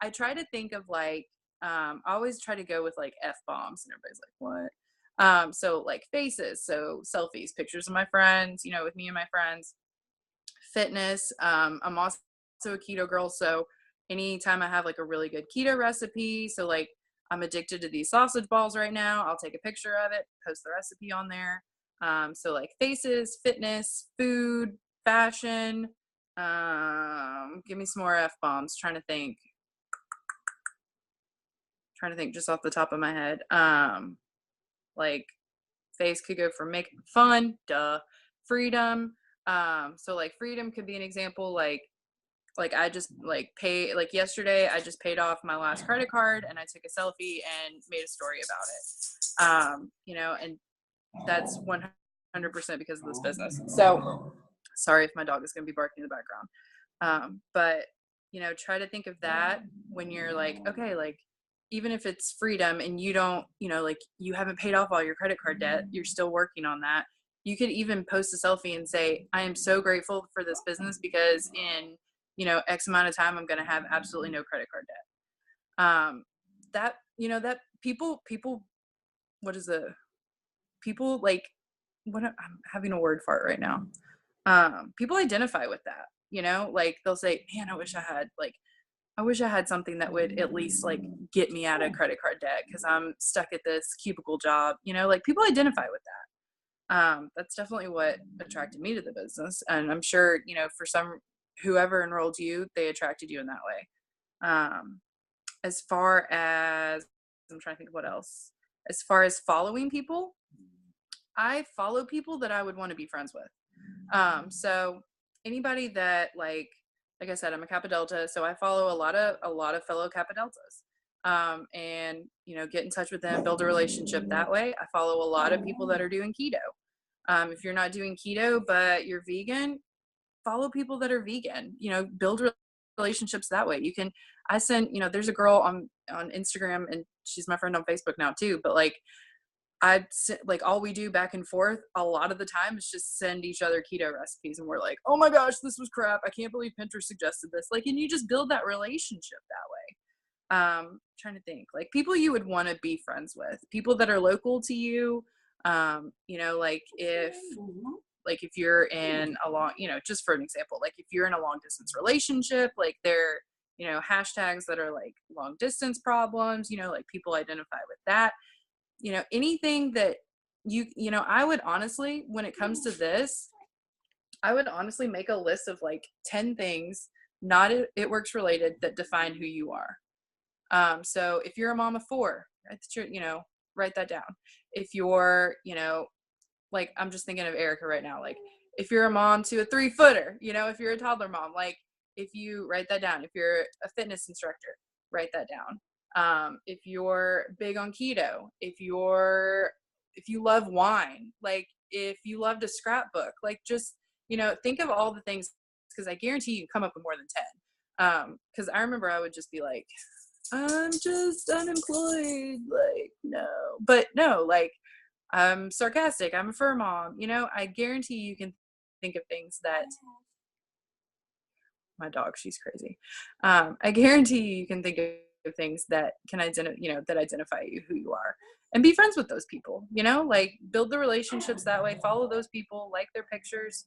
I try to think of like, I always try to go with like F-bombs, and everybody's like, what? So like faces, so selfies, pictures of my friends, you know, with me and my friends, fitness. I'm also a keto girl, so anytime I have like a really good keto recipe, so like I'm addicted to these sausage balls right now, I'll take a picture of it, post the recipe on there. So like faces, fitness, food, fashion. Give me some more F-bombs. Trying to think just off the top of my head. Like face could go for make fun, duh. Freedom. So like freedom could be an example. Like I just like yesterday I just paid off my last credit card and I took a selfie and made a story about it. You know, and that's 100% because of this business. So sorry if my dog is going to be barking in the background. But, you know, try to think of that when you're like, okay, like even if it's freedom and you don't, you know, like you haven't paid off all your credit card debt, you're still working on that. You could even post a selfie and say, I am so grateful for this business because in, you know, X amount of time, I'm going to have absolutely no credit card debt. That, you know, that people, what is it? People like, I'm having a word for it right now. People identify with that, you know, like they'll say, man, I wish I had something that would at least like get me out of credit card debt because I'm stuck at this cubicle job, you know, like people identify with that. That's definitely what attracted me to the business. And I'm sure, you know, for whoever enrolled you, they attracted you in that way. As far as, I'm trying to think of what else. As far as following people, I follow people that I would want to be friends with. So anybody that like I said, I'm a Kappa Delta, so I follow a lot of fellow Kappa Deltas. And you know, get in touch with them, build a relationship that way. I follow a lot of people that are doing keto. If you're not doing keto but you're vegan, follow people that are vegan. You know, build relationships that way. You know, there's a girl on Instagram, and she's my friend on Facebook now too. But like, like all we do back and forth a lot of the time is just send each other keto recipes, and we're like, oh my gosh, this was crap, I can't believe Pinterest suggested this, like, and you just build that relationship that way. Trying to think like people you would want to be friends with, people that are local to you. You know, like if Like if you're in a long, just for an example, like if you're in a long distance relationship, like there, hashtags that are like long distance problems, like people identify with that, anything that I would honestly, when it comes to this, I would honestly make a list of like 10 things, not It Works related, that define who you are. So if you're a mom of 4, write that down. If you're, like, I'm just thinking of Erica right now, like if you're a mom to a 3-footer, if you're a toddler mom, like if you write that down, if you're a fitness instructor, write that down. If you're big on keto, if you love wine, like if you love to scrapbook, like just, think of all the things, because I guarantee you come up with more than 10. Because I remember I would just be like, I'm just unemployed, like, no. But no, like, I'm sarcastic, I'm a fur mom, I guarantee you can think of things that, my dog, she's crazy. I guarantee you can think of things that can identify you, who you are, and be friends with those people, like build the relationships that way, follow those people, like their pictures,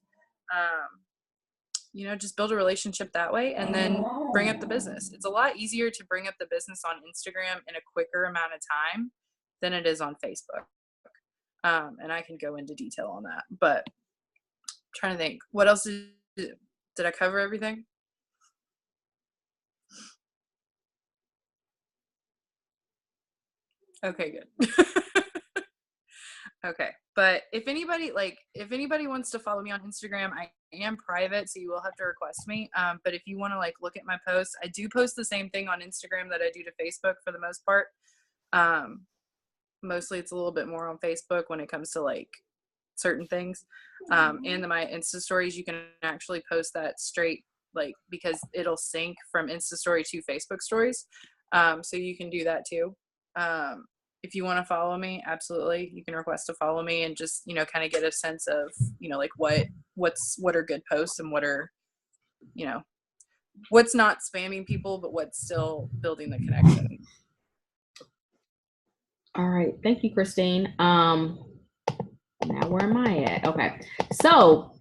just build a relationship that way, and then bring up the business. It's a lot easier to bring up the business on Instagram in a quicker amount of time than it is on Facebook. And I can go into detail on that, but I'm trying to think, what else did I cover everything? Okay, good. Okay, but if anybody wants to follow me on Instagram, I am private, so you will have to request me. But if you want to like look at my posts, I do post the same thing on Instagram that I do to Facebook for the most part. Mostly it's a little bit more on Facebook when it comes to like certain things. And my Insta stories, you can actually post that straight, like, because it'll sync from Insta story to Facebook stories. So you can do that too. If you want to follow me, absolutely, you can request to follow me, and just, kind of get a sense of, like what are good posts, and what are, what's not spamming people, but what's still building the connection.
All right. Thank you, Christine. Now where am I at? Okay. So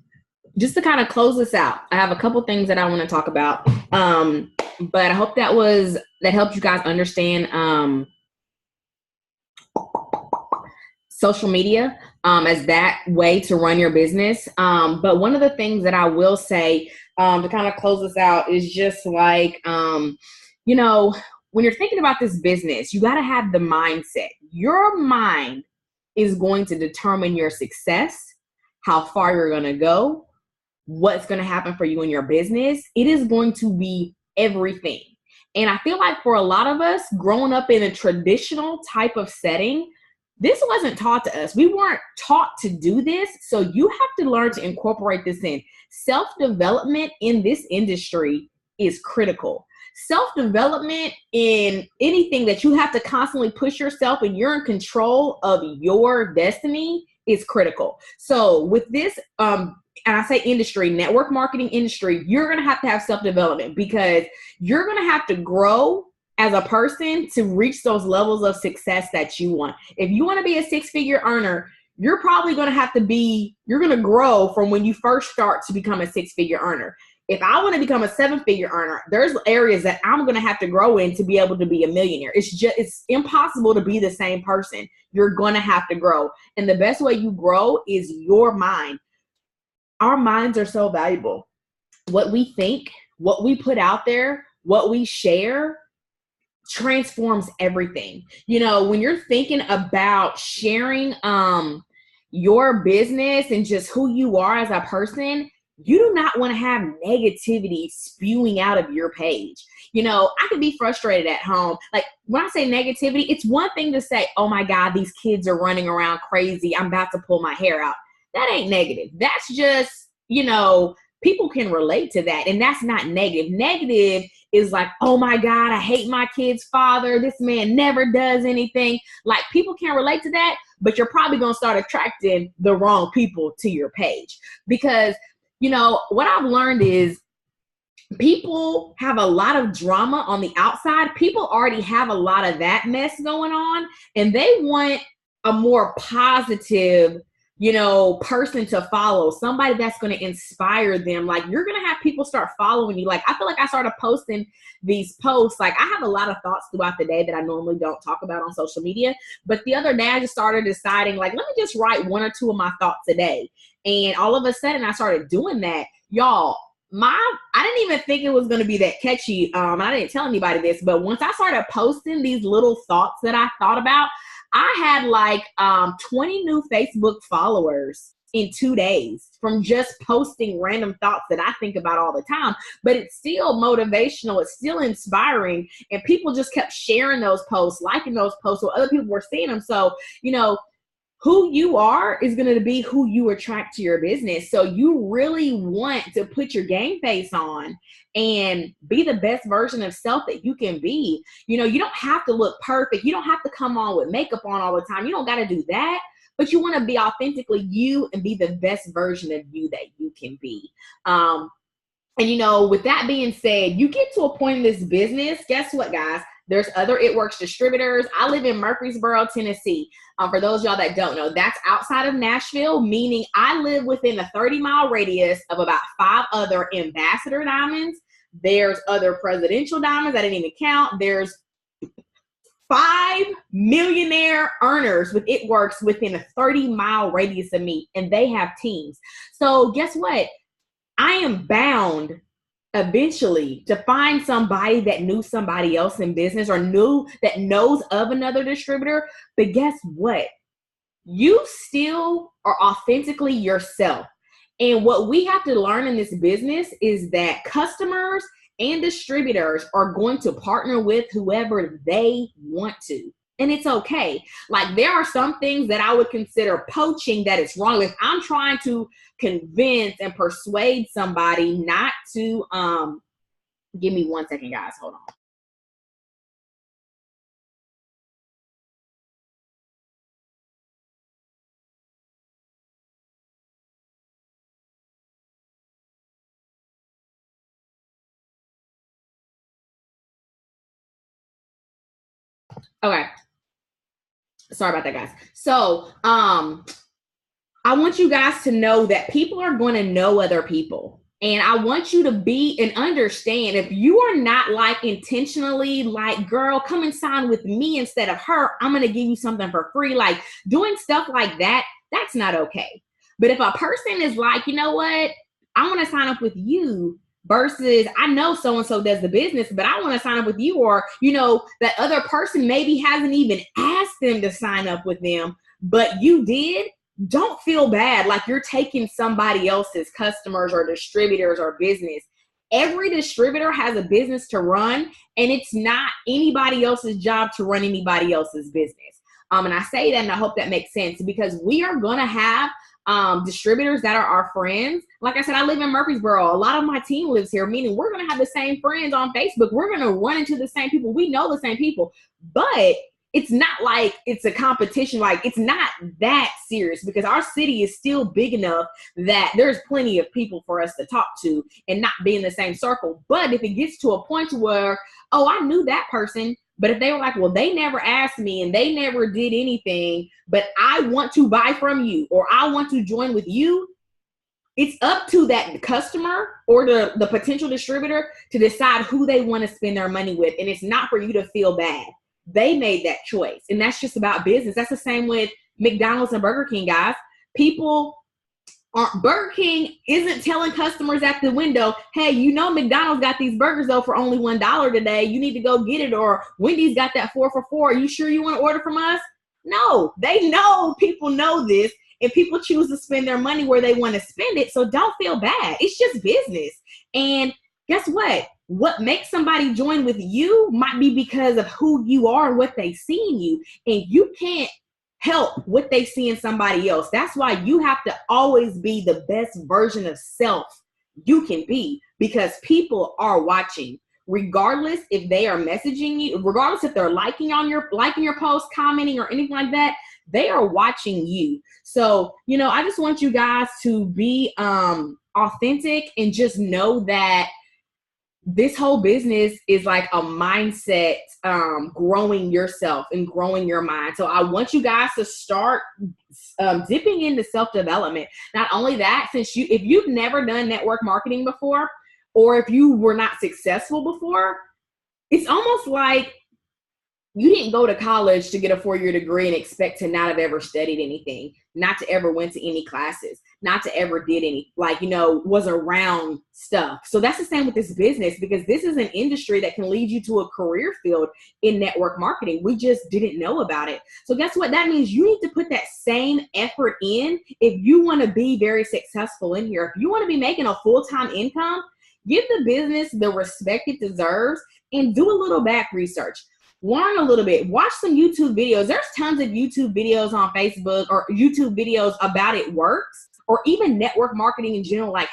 just to kind of close this out, I have a couple things that I want to talk about. But I hope that helped you guys understand, social media, as that way to run your business. But one of the things that I will say, to kind of close this out, is just like, when you're thinking about this business, you got to have the mindset. Your mind is going to determine your success, how far you're going to go, what's going to happen for you in your business. It is going to be everything. And I feel like for a lot of us, growing up in a traditional type of setting, this wasn't taught to us. We weren't taught to do this. So you have to learn to incorporate this in. Self-development in this industry is critical. Self-development in anything that you have to constantly push yourself and you're in control of your destiny is critical. So with this, and I say industry, network marketing industry, you're going to have self-development, because you're going to have to grow as a person to reach those levels of success that you want. If you want to be a 6-figure earner, you're probably going to have to you're going to grow from when you first start to become a 6-figure earner. If I want to become a 7-figure earner, there's areas that I'm going to have to grow in to be able to be a millionaire. It's impossible to be the same person. You're going to have to grow. And the best way you grow is your mind. Our minds are so valuable. What we think, what we put out there, what we share transforms everything. When you're thinking about sharing your business and just who you are as a person, you do not want to have negativity spewing out of your page. I could be frustrated at home. Like, when I say negativity, it's one thing to say, oh my God, these kids are running around crazy, I'm about to pull my hair out. That ain't negative. That's just, people can relate to that. And that's not negative. Negative is like, oh my God, I hate my kid's father. This man never does anything. Like, people can relate to that, but you're probably going to start attracting the wrong people to your page. Because, what I've learned is people have a lot of drama on the outside. People already have a lot of that mess going on, and they want a more positive person to follow, somebody that's going to inspire them. Like, you're going to have people start following you. Like, I feel like I started posting these posts. Like, I have a lot of thoughts throughout the day that I normally don't talk about on social media. But the other day I just started deciding, like, let me just write 1 or 2 of my thoughts a day. And all of a sudden I started doing that. Y'all, I didn't even think it was going to be that catchy. I didn't tell anybody this, but once I started posting these little thoughts that I thought about, I had like 20 new Facebook followers in 2 days from just posting random thoughts that I think about all the time. But it's still motivational. It's still inspiring. And people just kept sharing those posts, liking those posts, so other people were seeing them. So, who you are is going to be who you attract to your business. So you really want to put your game face on and be the best version of self that you can be. You don't have to look perfect. You don't have to come on with makeup on all the time. You don't got to do that. But you want to be authentically you and be the best version of you that you can be. And with that being said, you get to a point in this business, guess what, guys? There's other It Works distributors. I live in Murfreesboro, Tennessee. For those of y'all that don't know, that's outside of Nashville, meaning I live within a 30-mile radius of about 5 other ambassador diamonds. There's other presidential diamonds I didn't even count. There's 5 millionaire earners with It Works within a 30-mile radius of me, and they have teams. So guess what? I am bound eventually to find somebody that knew somebody else in business or that knows of another distributor. But guess what? You still are authentically yourself. And what we have to learn in this business is that customers and distributors are going to partner with whoever they want to. And it's okay. Like, there are some things that I would consider poaching that it's wrong. If I'm trying to convince and persuade somebody not to, give me 1 second, guys, hold on. Okay. Sorry about that, guys. So, I want you guys to know that people are going to know other people. And I want you to be and understand, if you are not like intentionally like, girl, come and sign with me instead of her, I'm going to give you something for free. Like, doing stuff like that, that's not okay. But if a person is like, you know what, I want to sign up with you versus I know so-and-so does the business, but I want to sign up with you, or, that other person maybe hasn't even asked them to sign up with them, but you did. Don't feel bad like you're taking somebody else's customers or distributors or business. Every distributor has a business to run, and it's not anybody else's job to run anybody else's business. And I say that, and I hope that makes sense, because we are going to have distributors that are our friends. Like I said, I live in Murfreesboro. A lot of my team lives here, meaning we're going to have the same friends on Facebook. We're going to run into the same people. We know the same people, but it's not like it's a competition. Like, it's not that serious, because our city is still big enough that there's plenty of people for us to talk to and not be in the same circle. But if it gets to a point where, oh, I knew that person, but if they were like, well, they never asked me and they never did anything, but I want to buy from you or I want to join with you, it's up to that customer or the potential distributor to decide who they want to spend their money with. And it's not for you to feel bad. They made that choice, and that's just about business. That's the same with McDonald's and Burger King, guys. Burger King isn't telling customers at the window, hey, McDonald's got these burgers though for only $1 today. You need to go get it. Or Wendy's got that 4 for $4. Are you sure you want to order from us? No, they know people know this, and people choose to spend their money where they want to spend it. So don't feel bad. It's just business. And guess what? What makes somebody join with you might be because of who you are and what they see in you. And you can't help what they see in somebody else. That's why you have to always be the best version of self you can be, because people are watching. Regardless if they are messaging you, regardless if they're liking your post, commenting, or anything like that, they are watching you. So, I just want you guys to be authentic and just know that this whole business is like a mindset, growing yourself and growing your mind. So I want you guys to start dipping into self-development. Not only that, if you've never done network marketing before, or if you were not successful before, it's almost like you didn't go to college to get a 4-year degree and expect to not have ever studied anything, not to ever went to any classes, not to ever did any, was around stuff. So that's the same with this business, because this is an industry that can lead you to a career field in network marketing. We just didn't know about it. So guess what? That means you need to put that same effort in if you want to be very successful in here. If you want to be making a full-time income, give the business the respect it deserves and do a little back research. Learn a little bit, watch some YouTube videos. There's tons of YouTube videos on Facebook or YouTube videos about it works, or even network marketing in general. Like,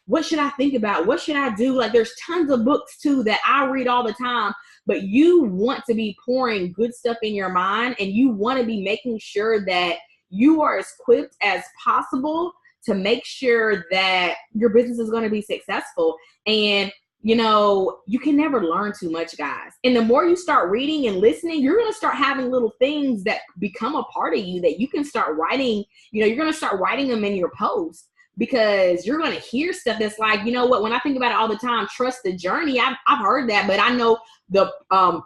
what should I think about? What should I do? Like, there's tons of books too that I read all the time, but you want to be pouring good stuff in your mind, and you want to be making sure that you are as equipped as possible to make sure that your business is going to be successful. And you can never learn too much, guys. And the more you start reading and listening, you're going to start having little things that become a part of you that you can start writing. You're going to start writing them in your posts, because you're going to hear stuff that's like, when I think about it all the time, trust the journey. I've heard that, but I know the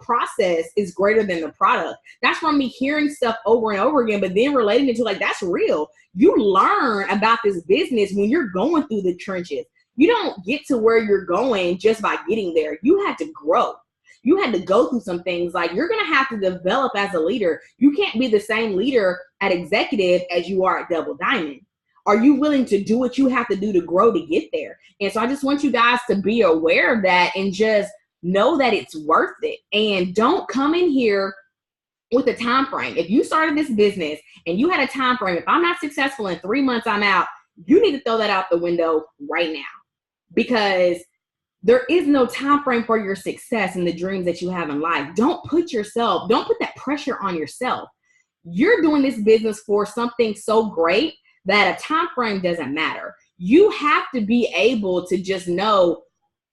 process is greater than the product. That's from me hearing stuff over and over again, but then relating it to that's real. You learn about this business when you're going through the trenches. You don't get to where you're going just by getting there. You had to grow. You had to go through some things. You're going to have to develop as a leader. You can't be the same leader at executive as you are at Double Diamond. Are you willing to do what you have to do to grow to get there? And so I just want you guys to be aware of that and just know that it's worth it. And don't come in here with a time frame. If you started this business and you had a time frame, if I'm not successful in 3 months, I'm out, you need to throw that out the window right now. Because there is no time frame for your success and the dreams that you have in life. Don't put that pressure on yourself. You're doing this business for something so great that a time frame doesn't matter. You have to be able to just know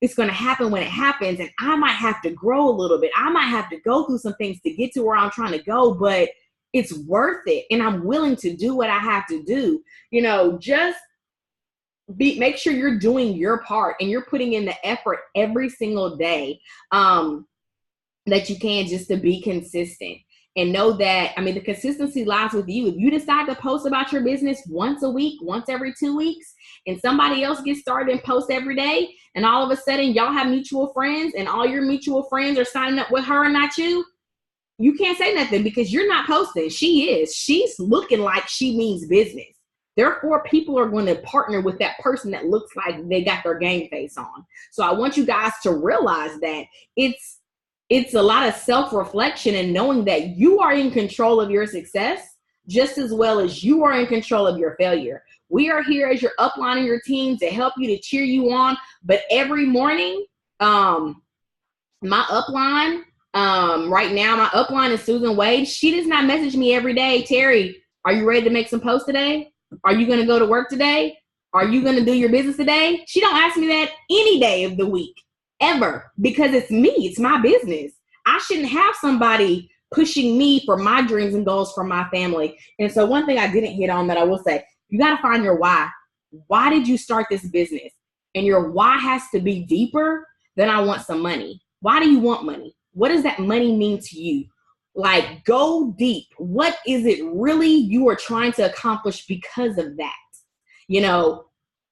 it's going to happen when it happens, and I might have to grow a little bit. I might have to go through some things to get to where I'm trying to go, but it's worth it, and I'm willing to do what I have to do. Just make sure you're doing your part and you're putting in the effort every single day that you can, just to be consistent. And know that, the consistency lies with you. If you decide to post about your business once a week, once every 2 weeks, and somebody else gets started and posts every day, and all of a sudden y'all have mutual friends and all your mutual friends are signing up with her and not you, you can't say nothing because you're not posting. She is. She's looking like she means business. Therefore, people are going to partner with that person that looks like they got their game face on. So I want you guys to realize that it's a lot of self-reflection and knowing that you are in control of your success just as well as you are in control of your failure. We are here as your upline and your team to help you, to cheer you on. But every morning, my upline, right now, my upline is Susan Wade. She does not message me every day, Terry, are you ready to make some posts today? Are you going to go to work today? Are you going to do your business today? She don't ask me that any day of the week. Ever, because it's me, it's my business. I shouldn't have somebody pushing me for my dreams and goals for my family. And so one thing I didn't hit on that I will say, you got to find your why. Why did you start this business? And your why has to be deeper than I want some money. Why do you want money? What does that money mean to you? Go deep. What is it really you are trying to accomplish because of that?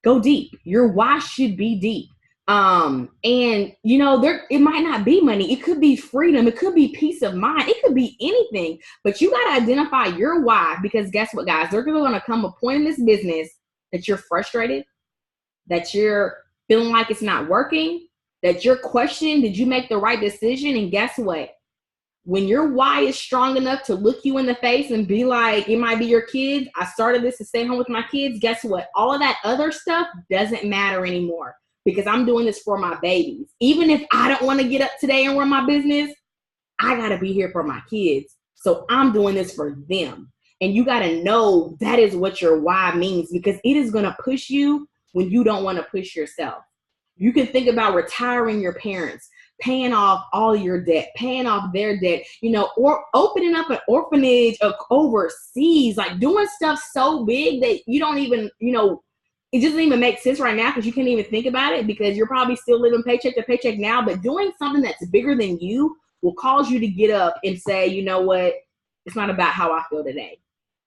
Go deep. Your why should be deep. It might not be money. It could be freedom. It could be peace of mind. It could be anything, but you got to identify your why, because guess what, guys? There's going to come a point in this business that you're frustrated, that you're feeling like it's not working, that you're questioning, did you make the right decision? And guess what? When your why is strong enough to look you in the face and be like, it might be your kids. I started this to stay home with my kids. Guess what? All of that other stuff doesn't matter anymore. Because I'm doing this for my babies. Even if I don't want to get up today and run my business, I got to be here for my kids. So I'm doing this for them. And you got to know that is what your why means, because it is going to push you when you don't want to push yourself. You can think about retiring your parents, paying off all your debt, paying off their debt, or opening up an orphanage overseas, like doing stuff so big that you don't even, it doesn't even make sense right now because you can't even think about it because you're probably still living paycheck to paycheck now. But doing something that's bigger than you will cause you to get up and say, you know what? It's not about how I feel today.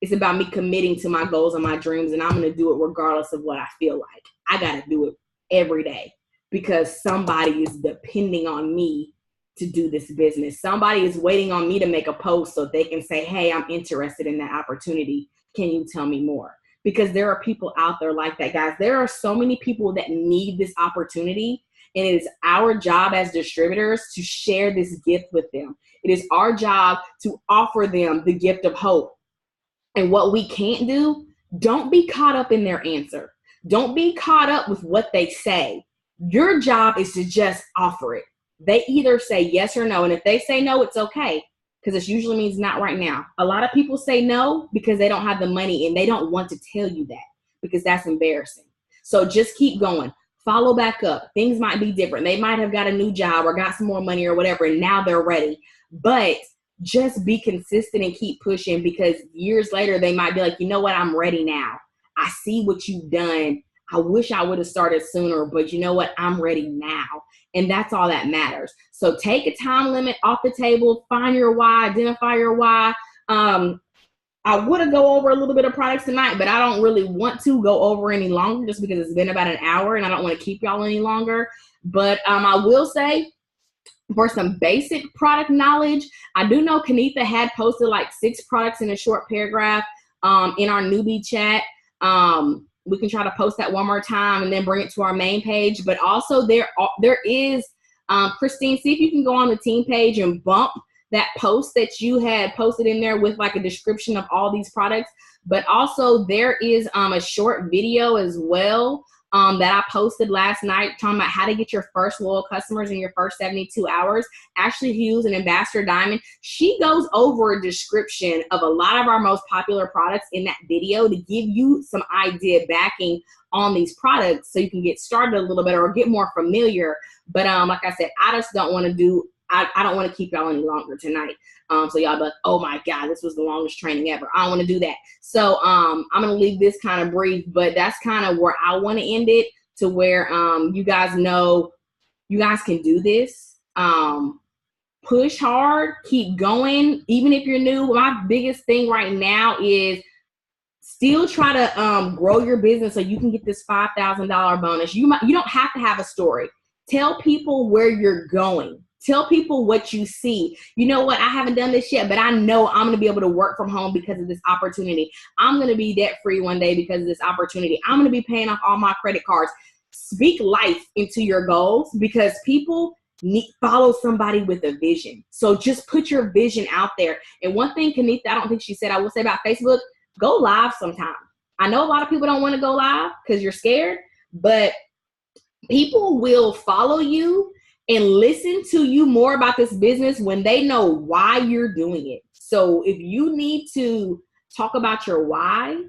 It's about me committing to my goals and my dreams, and I'm going to do it regardless of what I feel like. I got to do it every day because somebody is depending on me to do this business. Somebody is waiting on me to make a post so they can say, hey, I'm interested in that opportunity. Can you tell me more? Because there are people out there like that, guys. There are so many people that need this opportunity, and it is our job as distributors to share this gift with them. It is our job to offer them the gift of hope. And what we can't do, don't be caught up in their answer. Don't be caught up with what they say. Your job is to just offer it. They either say yes or no. And if they say no, it's okay. Because it usually means not right now. A lot of people say no because they don't have the money and they don't want to tell you that because that's embarrassing. So just keep going. Follow back up. Things might be different. They might have got a new job or got some more money or whatever, and now they're ready. But just be consistent and keep pushing because years later, they might be like, you know what? I'm ready now. I see what you've done. I wish I would have started sooner, but you know what? I'm ready now. And that's all that matters. So take a time limit off the table, find your why, identify your why. I would have go over a little bit of products tonight, but I don't really want to go over any longer just because it's been about an hour and I don't want to keep y'all any longer. But I will say for some basic product knowledge, I do know Kenitha had posted like 6 products in a short paragraph in our newbie chat. We can try to post that one more time and then bring it to our main page. But also there is, Christine, see if you can go on the team page and bump that post that you had posted in there with like a description of all these products. But also there is a short video as well that I posted last night talking about how to get your first loyal customers in your first 72 hours. Ashley Hughes and Ambassador Diamond, she goes over a description of a lot of our most popular products in that video to give you some idea backing on these products so you can get started a little bit or get more familiar. But like I said, I just don't want to do, I don't want to keep y'all any longer tonight. So y'all be like, oh my God, this was the longest training ever. I don't want to do that. So I'm going to leave this kind of brief, but that's kind of where I want to end it to where you guys know you guys can do this. Push hard, keep going. Even if you're new, my biggest thing right now is still try to grow your business so you can get this $5,000 bonus. You don't have to have a story. Tell people where you're going. Tell people what you see. You know what? I haven't done this yet, but I know I'm going to be able to work from home because of this opportunity. I'm going to be debt free one day because of this opportunity. I'm going to be paying off all my credit cards. Speak life into your goals because people follow somebody with a vision. So just put your vision out there. And one thing, Kenitha, I don't think she said, I will say about Facebook, go live sometime. I know a lot of people don't want to go live because you're scared, but people will follow you and listen to you more about this business when they know why you're doing it. So if you need to talk about your why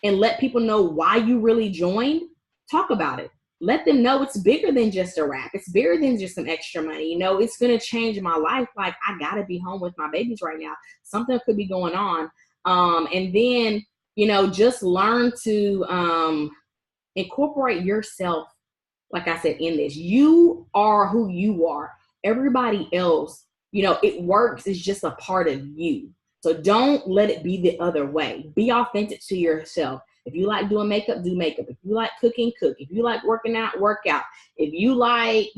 and let people know why you really joined, talk about it. Let them know it's bigger than just a wrap. It's bigger than just some extra money. It's going to change my life. Like, I got to be home with my babies right now. Something could be going on. And then, just learn to incorporate yourself. Like I said, in this, you are who you are. Everybody else, it works. It's just a part of you. So don't let it be the other way. Be authentic to yourself. If you like doing makeup, do makeup. If you like cooking, cook. If you like working out, work out. If you like,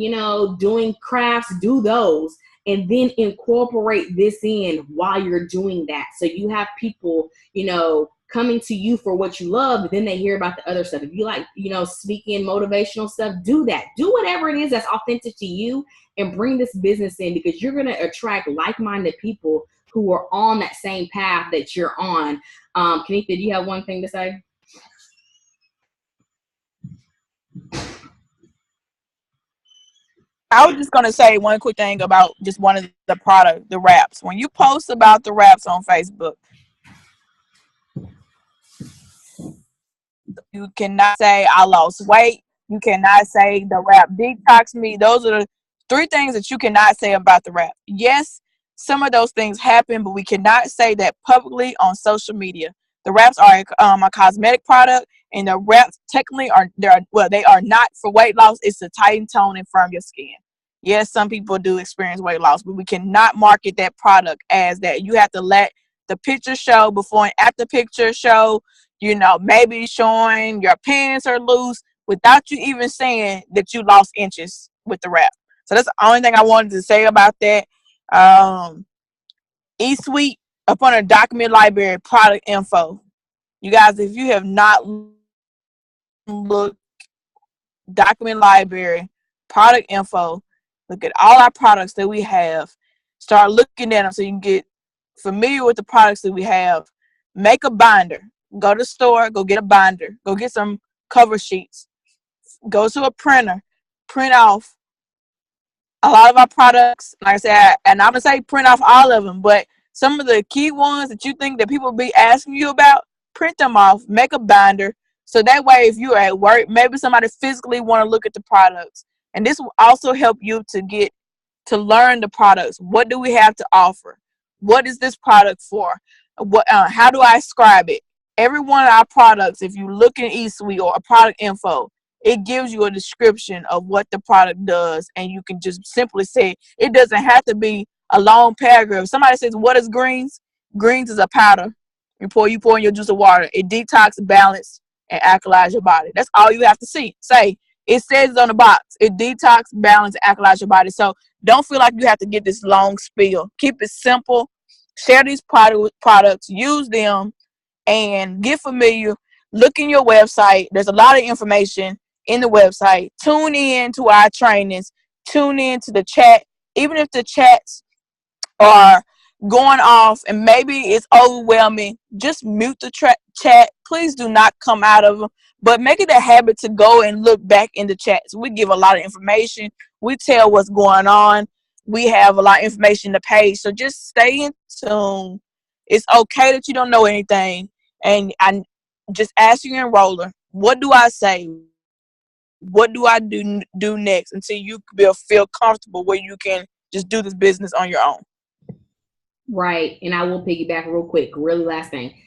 doing crafts, do those. And then incorporate this in while you're doing that. So you have people, coming to you for what you love, but then they hear about the other stuff. If you like, speaking motivational stuff, do that. Do whatever it is that's authentic to you and bring this business in because you're going to attract like-minded people who are on that same path that you're on. Kenitha, do you have one thing to say?
I was just going to say one quick thing about just one of the product, the wraps. When you post about the wraps on Facebook, you cannot say I lost weight. You cannot say the wrap detox me. Those are the 3 things that you cannot say about the wrap. Yes, some of those things happen, but we cannot say that publicly on social media. The wraps are a cosmetic product, and the wraps technically they are not for weight loss. It's to tighten, tone, and firm your skin. Yes, some people do experience weight loss, but we cannot market that product as that. You have to let the picture show, before and after picture show, maybe showing your pants are loose without you even saying that you lost inches with the wrap. So that's the only thing I wanted to say about that. eSweet up on a document library product info. You guys, if you have not looked document library product info, look at all our products that we have. Start looking at them so you can get familiar with the products that we have. Make a binder. Go to the store, go get a binder. Go get some cover sheets. Go to a printer. Print off a lot of our products. Like I said, and I'm going to say print off all of them, but some of the key ones that you think that people be asking you about, print them off. Make a binder. So that way, if you're at work, maybe somebody physically want to look at the products. And this will also help you to learn the products. What do we have to offer? What is this product for? How do I describe it? Every one of our products, if you look in eSuite or a product info, it gives you a description of what the product does, and you can just simply say, it doesn't have to be a long paragraph. If somebody says, what is greens? Greens is a powder. You pour in your juice of water. It detox, balance, and alkalize your body. That's all you have to say. It says it on the box. It detox, balance, and alkalize your body. So don't feel like you have to get this long spiel. Keep it simple. Share these products. Use them and get familiar. Look in your website. There's a lot of information in the website. Tune in to our trainings. Tune in to the chat. Even if the chats are going off and maybe it's overwhelming, just mute the chat. Please do not come out of them, but make it a habit to go and look back in the chats. We give a lot of information. We tell what's going on. We have a lot of information to page, so just stay in tune. It's okay that you don't know anything, and I just ask your enroller, what do I say? What do I do next, until you feel comfortable where you can just do this business on your own.
Right. And I will piggyback real quick. Really last thing.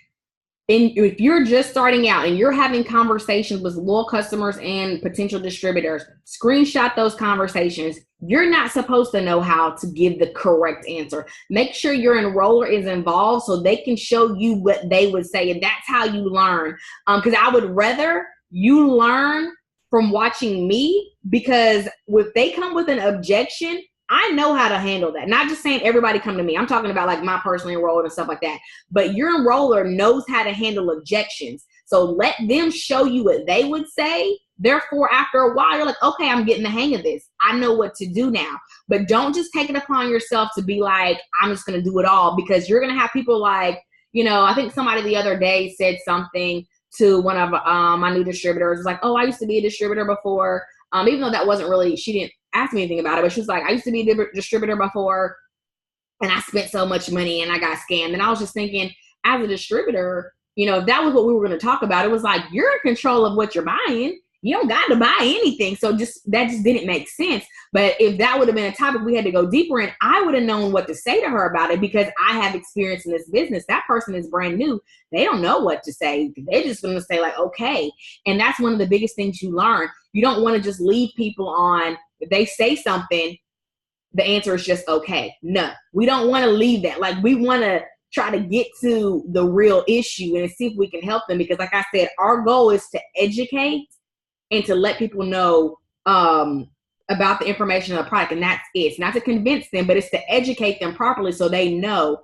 And if you're just starting out and you're having conversations with loyal customers and potential distributors, screenshot those conversations. You're not supposed to know how to give the correct answer. Make sure your enroller is involved so they can show you what they would say. And that's how you learn. Because I would rather you learn from watching me, because if they come with an objection, I know how to handle that. Not just saying everybody come to me. I'm talking about like my personal enrolled and stuff like that. But your enroller knows how to handle objections. So let them show you what they would say. Therefore, after a while, you're like, okay, I'm getting the hang of this. I know what to do now. But don't just take it upon yourself to be like, I'm just going to do it all, because you're going to have people like, I think somebody the other day said something to one of my new distributors. It's like, oh, I used to be a distributor before. Even though that wasn't really, she didn't ask me anything about it, but she was like, I used to be a distributor before and I spent so much money and I got scammed. And I was just thinking, as a distributor, if that was what we were going to talk about, it was like, you're in control of what you're buying. You don't got to buy anything. So that just didn't make sense. But if that would have been a topic we had to go deeper in, I would have known what to say to her about it, because I have experience in this business. That person is brand new. They don't know what to say. They're just going to say like, okay. And that's one of the biggest things you learn. You don't want to just leave people on, if they say something, the answer is just okay. No, we don't want to leave that. Like, we want to try to get to the real issue and see if we can help them. Because like I said, our goal is to educate and to let people know about the information of the product. And that's it. It's not to convince them, but it's to educate them properly so they know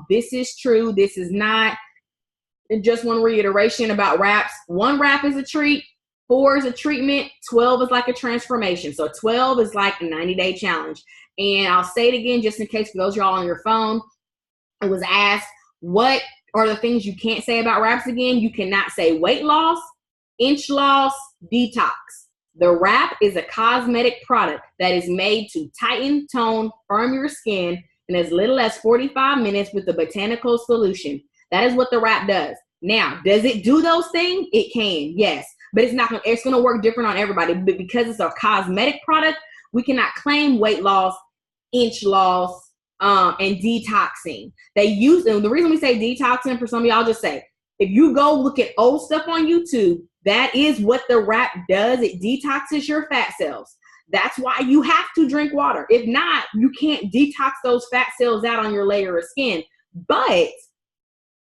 this is true, this is not. And just one reiteration about wraps. 1 wrap is a treat, 4 is a treatment, 12 is like a transformation. So 12 is like a 90-day challenge. And I'll say it again just in case for those of y'all on your phone. It was asked, what are the things you can't say about wraps again? You cannot say weight loss, inch loss, detox. The wrap is a cosmetic product that is made to tighten, tone, firm your skin in as little as 45 minutes with a botanical solution. That is what the wrap does. Now, does it do those things? It can, yes. but it's gonna work different on everybody. But because it's a cosmetic product, we cannot claim weight loss, inch loss, and detoxing. They use, and the reason we say detoxing, for some of y'all, just say, if you go look at old stuff on YouTube, that is what the wrap does. It detoxes your fat cells. That's why you have to drink water. If not, you can't detox those fat cells out on your layer of skin. But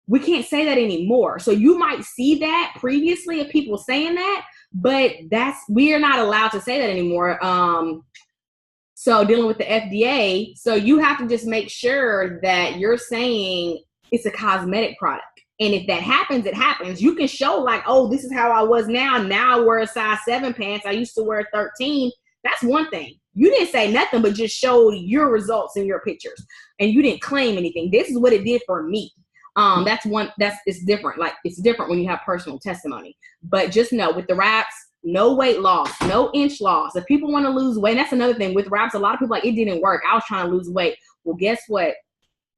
we can't say that anymore. So you might see that previously of people saying that, but we are not allowed to say that anymore. So dealing with the FDA, so you have to just make sure that you're saying it's a cosmetic product. And if that happens, it happens. You can show like, oh, this is how I was now. Now I wear a size 7 pants. I used to wear 13. That's one thing. You didn't say nothing, but just showed your results in your pictures. And you didn't claim anything. This is what it did for me. It's different. Like, it's different when you have personal testimony. But just know, with the wraps, no weight loss, no inch loss. If people want to lose weight, that's another thing. With wraps, a lot of people like, it didn't work. I was trying to lose weight. Well, guess what?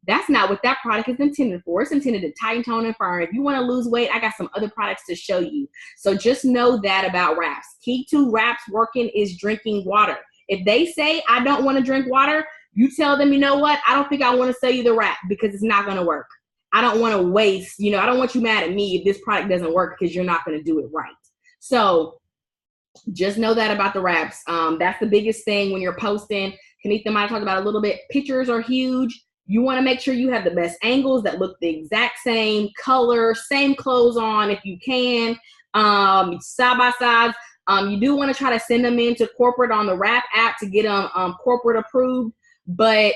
That's not what that product is intended for. It's intended to tighten, tone, and firm. If you want to lose weight, I got some other products to show you. So just know that about wraps. Key to wraps working is drinking water. If they say, I don't want to drink water, you tell them, you know what? I don't think I want to sell you the wrap because it's not going to work. I don't want to waste, I don't want you mad at me if this product doesn't work because you're not going to do it right. So just know that about the wraps. That's the biggest thing when you're posting. Kenitha might talk about a little bit. Pictures are huge. You want to make sure you have the best angles that look the exact same color, same clothes on if you can, side by side. You do want to try to send them into corporate on the Wrap app to get them corporate approved. But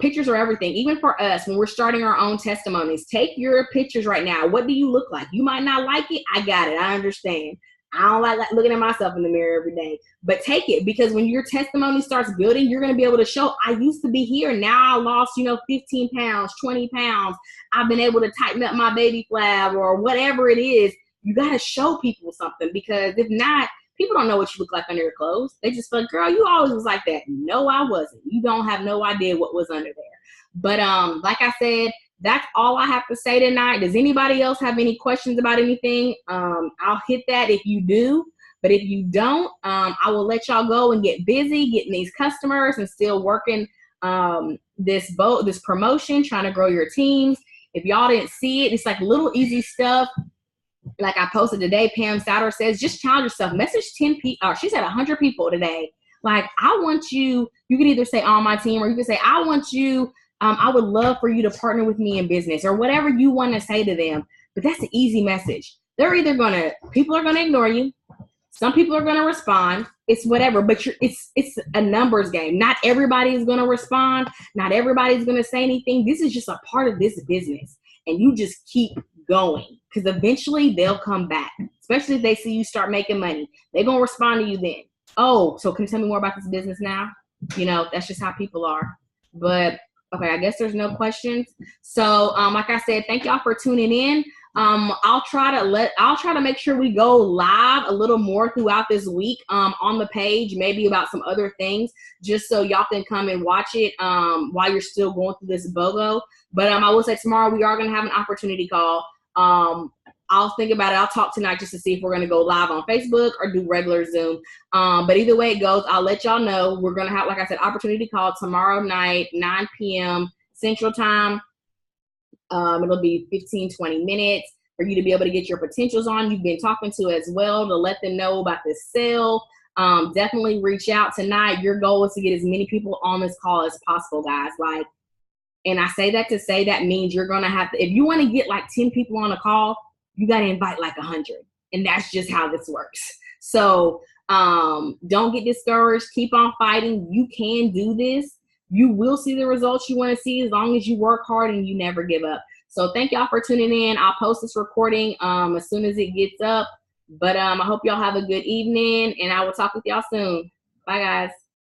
pictures are everything. Even for us, when we're starting our own testimonies, take your pictures right now. What do you look like? You might not like it. I got it. I understand. I don't like looking at myself in the mirror every day, but take it, because when your testimony starts building, you're going to be able to show, I used to be here. Now I lost, 15 pounds, 20 pounds. I've been able to tighten up my baby flab or whatever it is. You got to show people something, because if not, people don't know what you look like under your clothes. They just feel like, girl, you always was like that. No, I wasn't. You don't have no idea what was under there. But like I said, that's all I have to say tonight. Does anybody else have any questions about anything? I'll hit that if you do. But if you don't, I will let y'all go and get busy getting these customers and still working this promotion, trying to grow your teams. If y'all didn't see it, it's like little easy stuff. Like I posted today, Pam Souter says, just challenge yourself. Message 10 people. She said 100 people today. Like, I want you can either say on my team, or you can say, I want you, I would love for you to partner with me in business, or whatever you want to say to them. But that's an easy message. People are going to ignore you. Some people are going to respond. It's whatever, but it's a numbers game. Not everybody is going to respond. Not everybody's going to say anything. This is just a part of this business. And you just keep going, because eventually they'll come back, especially if they see you start making money. They're going to respond to you then. Oh, so can you tell me more about this business now? That's just how people are. But okay, I guess there's no questions. So like I said, thank y'all for tuning in. I'll try to make sure we go live a little more throughout this week on the page, maybe about some other things, just so y'all can come and watch it while you're still going through this BOGO. But I will say tomorrow we are going to have an opportunity call. I'll think about it. I'll talk tonight just to see if we're going to go live on Facebook or do regular Zoom. But either way it goes, I'll let y'all know. We're going to have, like I said, opportunity call tomorrow night, 9 p.m. Central Time. It'll be 15-20 minutes for you to be able to get your potentials on. You've been talking to as well to let them know about this sale. Definitely reach out tonight. Your goal is to get as many people on this call as possible, guys. And I say that to say that means you're going to have to, if you want to get like 10 people on a call, you got to invite like 100. And that's just how this works. So don't get discouraged. Keep on fighting. You can do this. You will see the results you want to see as long as you work hard and you never give up. So thank y'all for tuning in. I'll post this recording as soon as it gets up. But I hope y'all have a good evening, and I will talk with y'all soon. Bye, guys.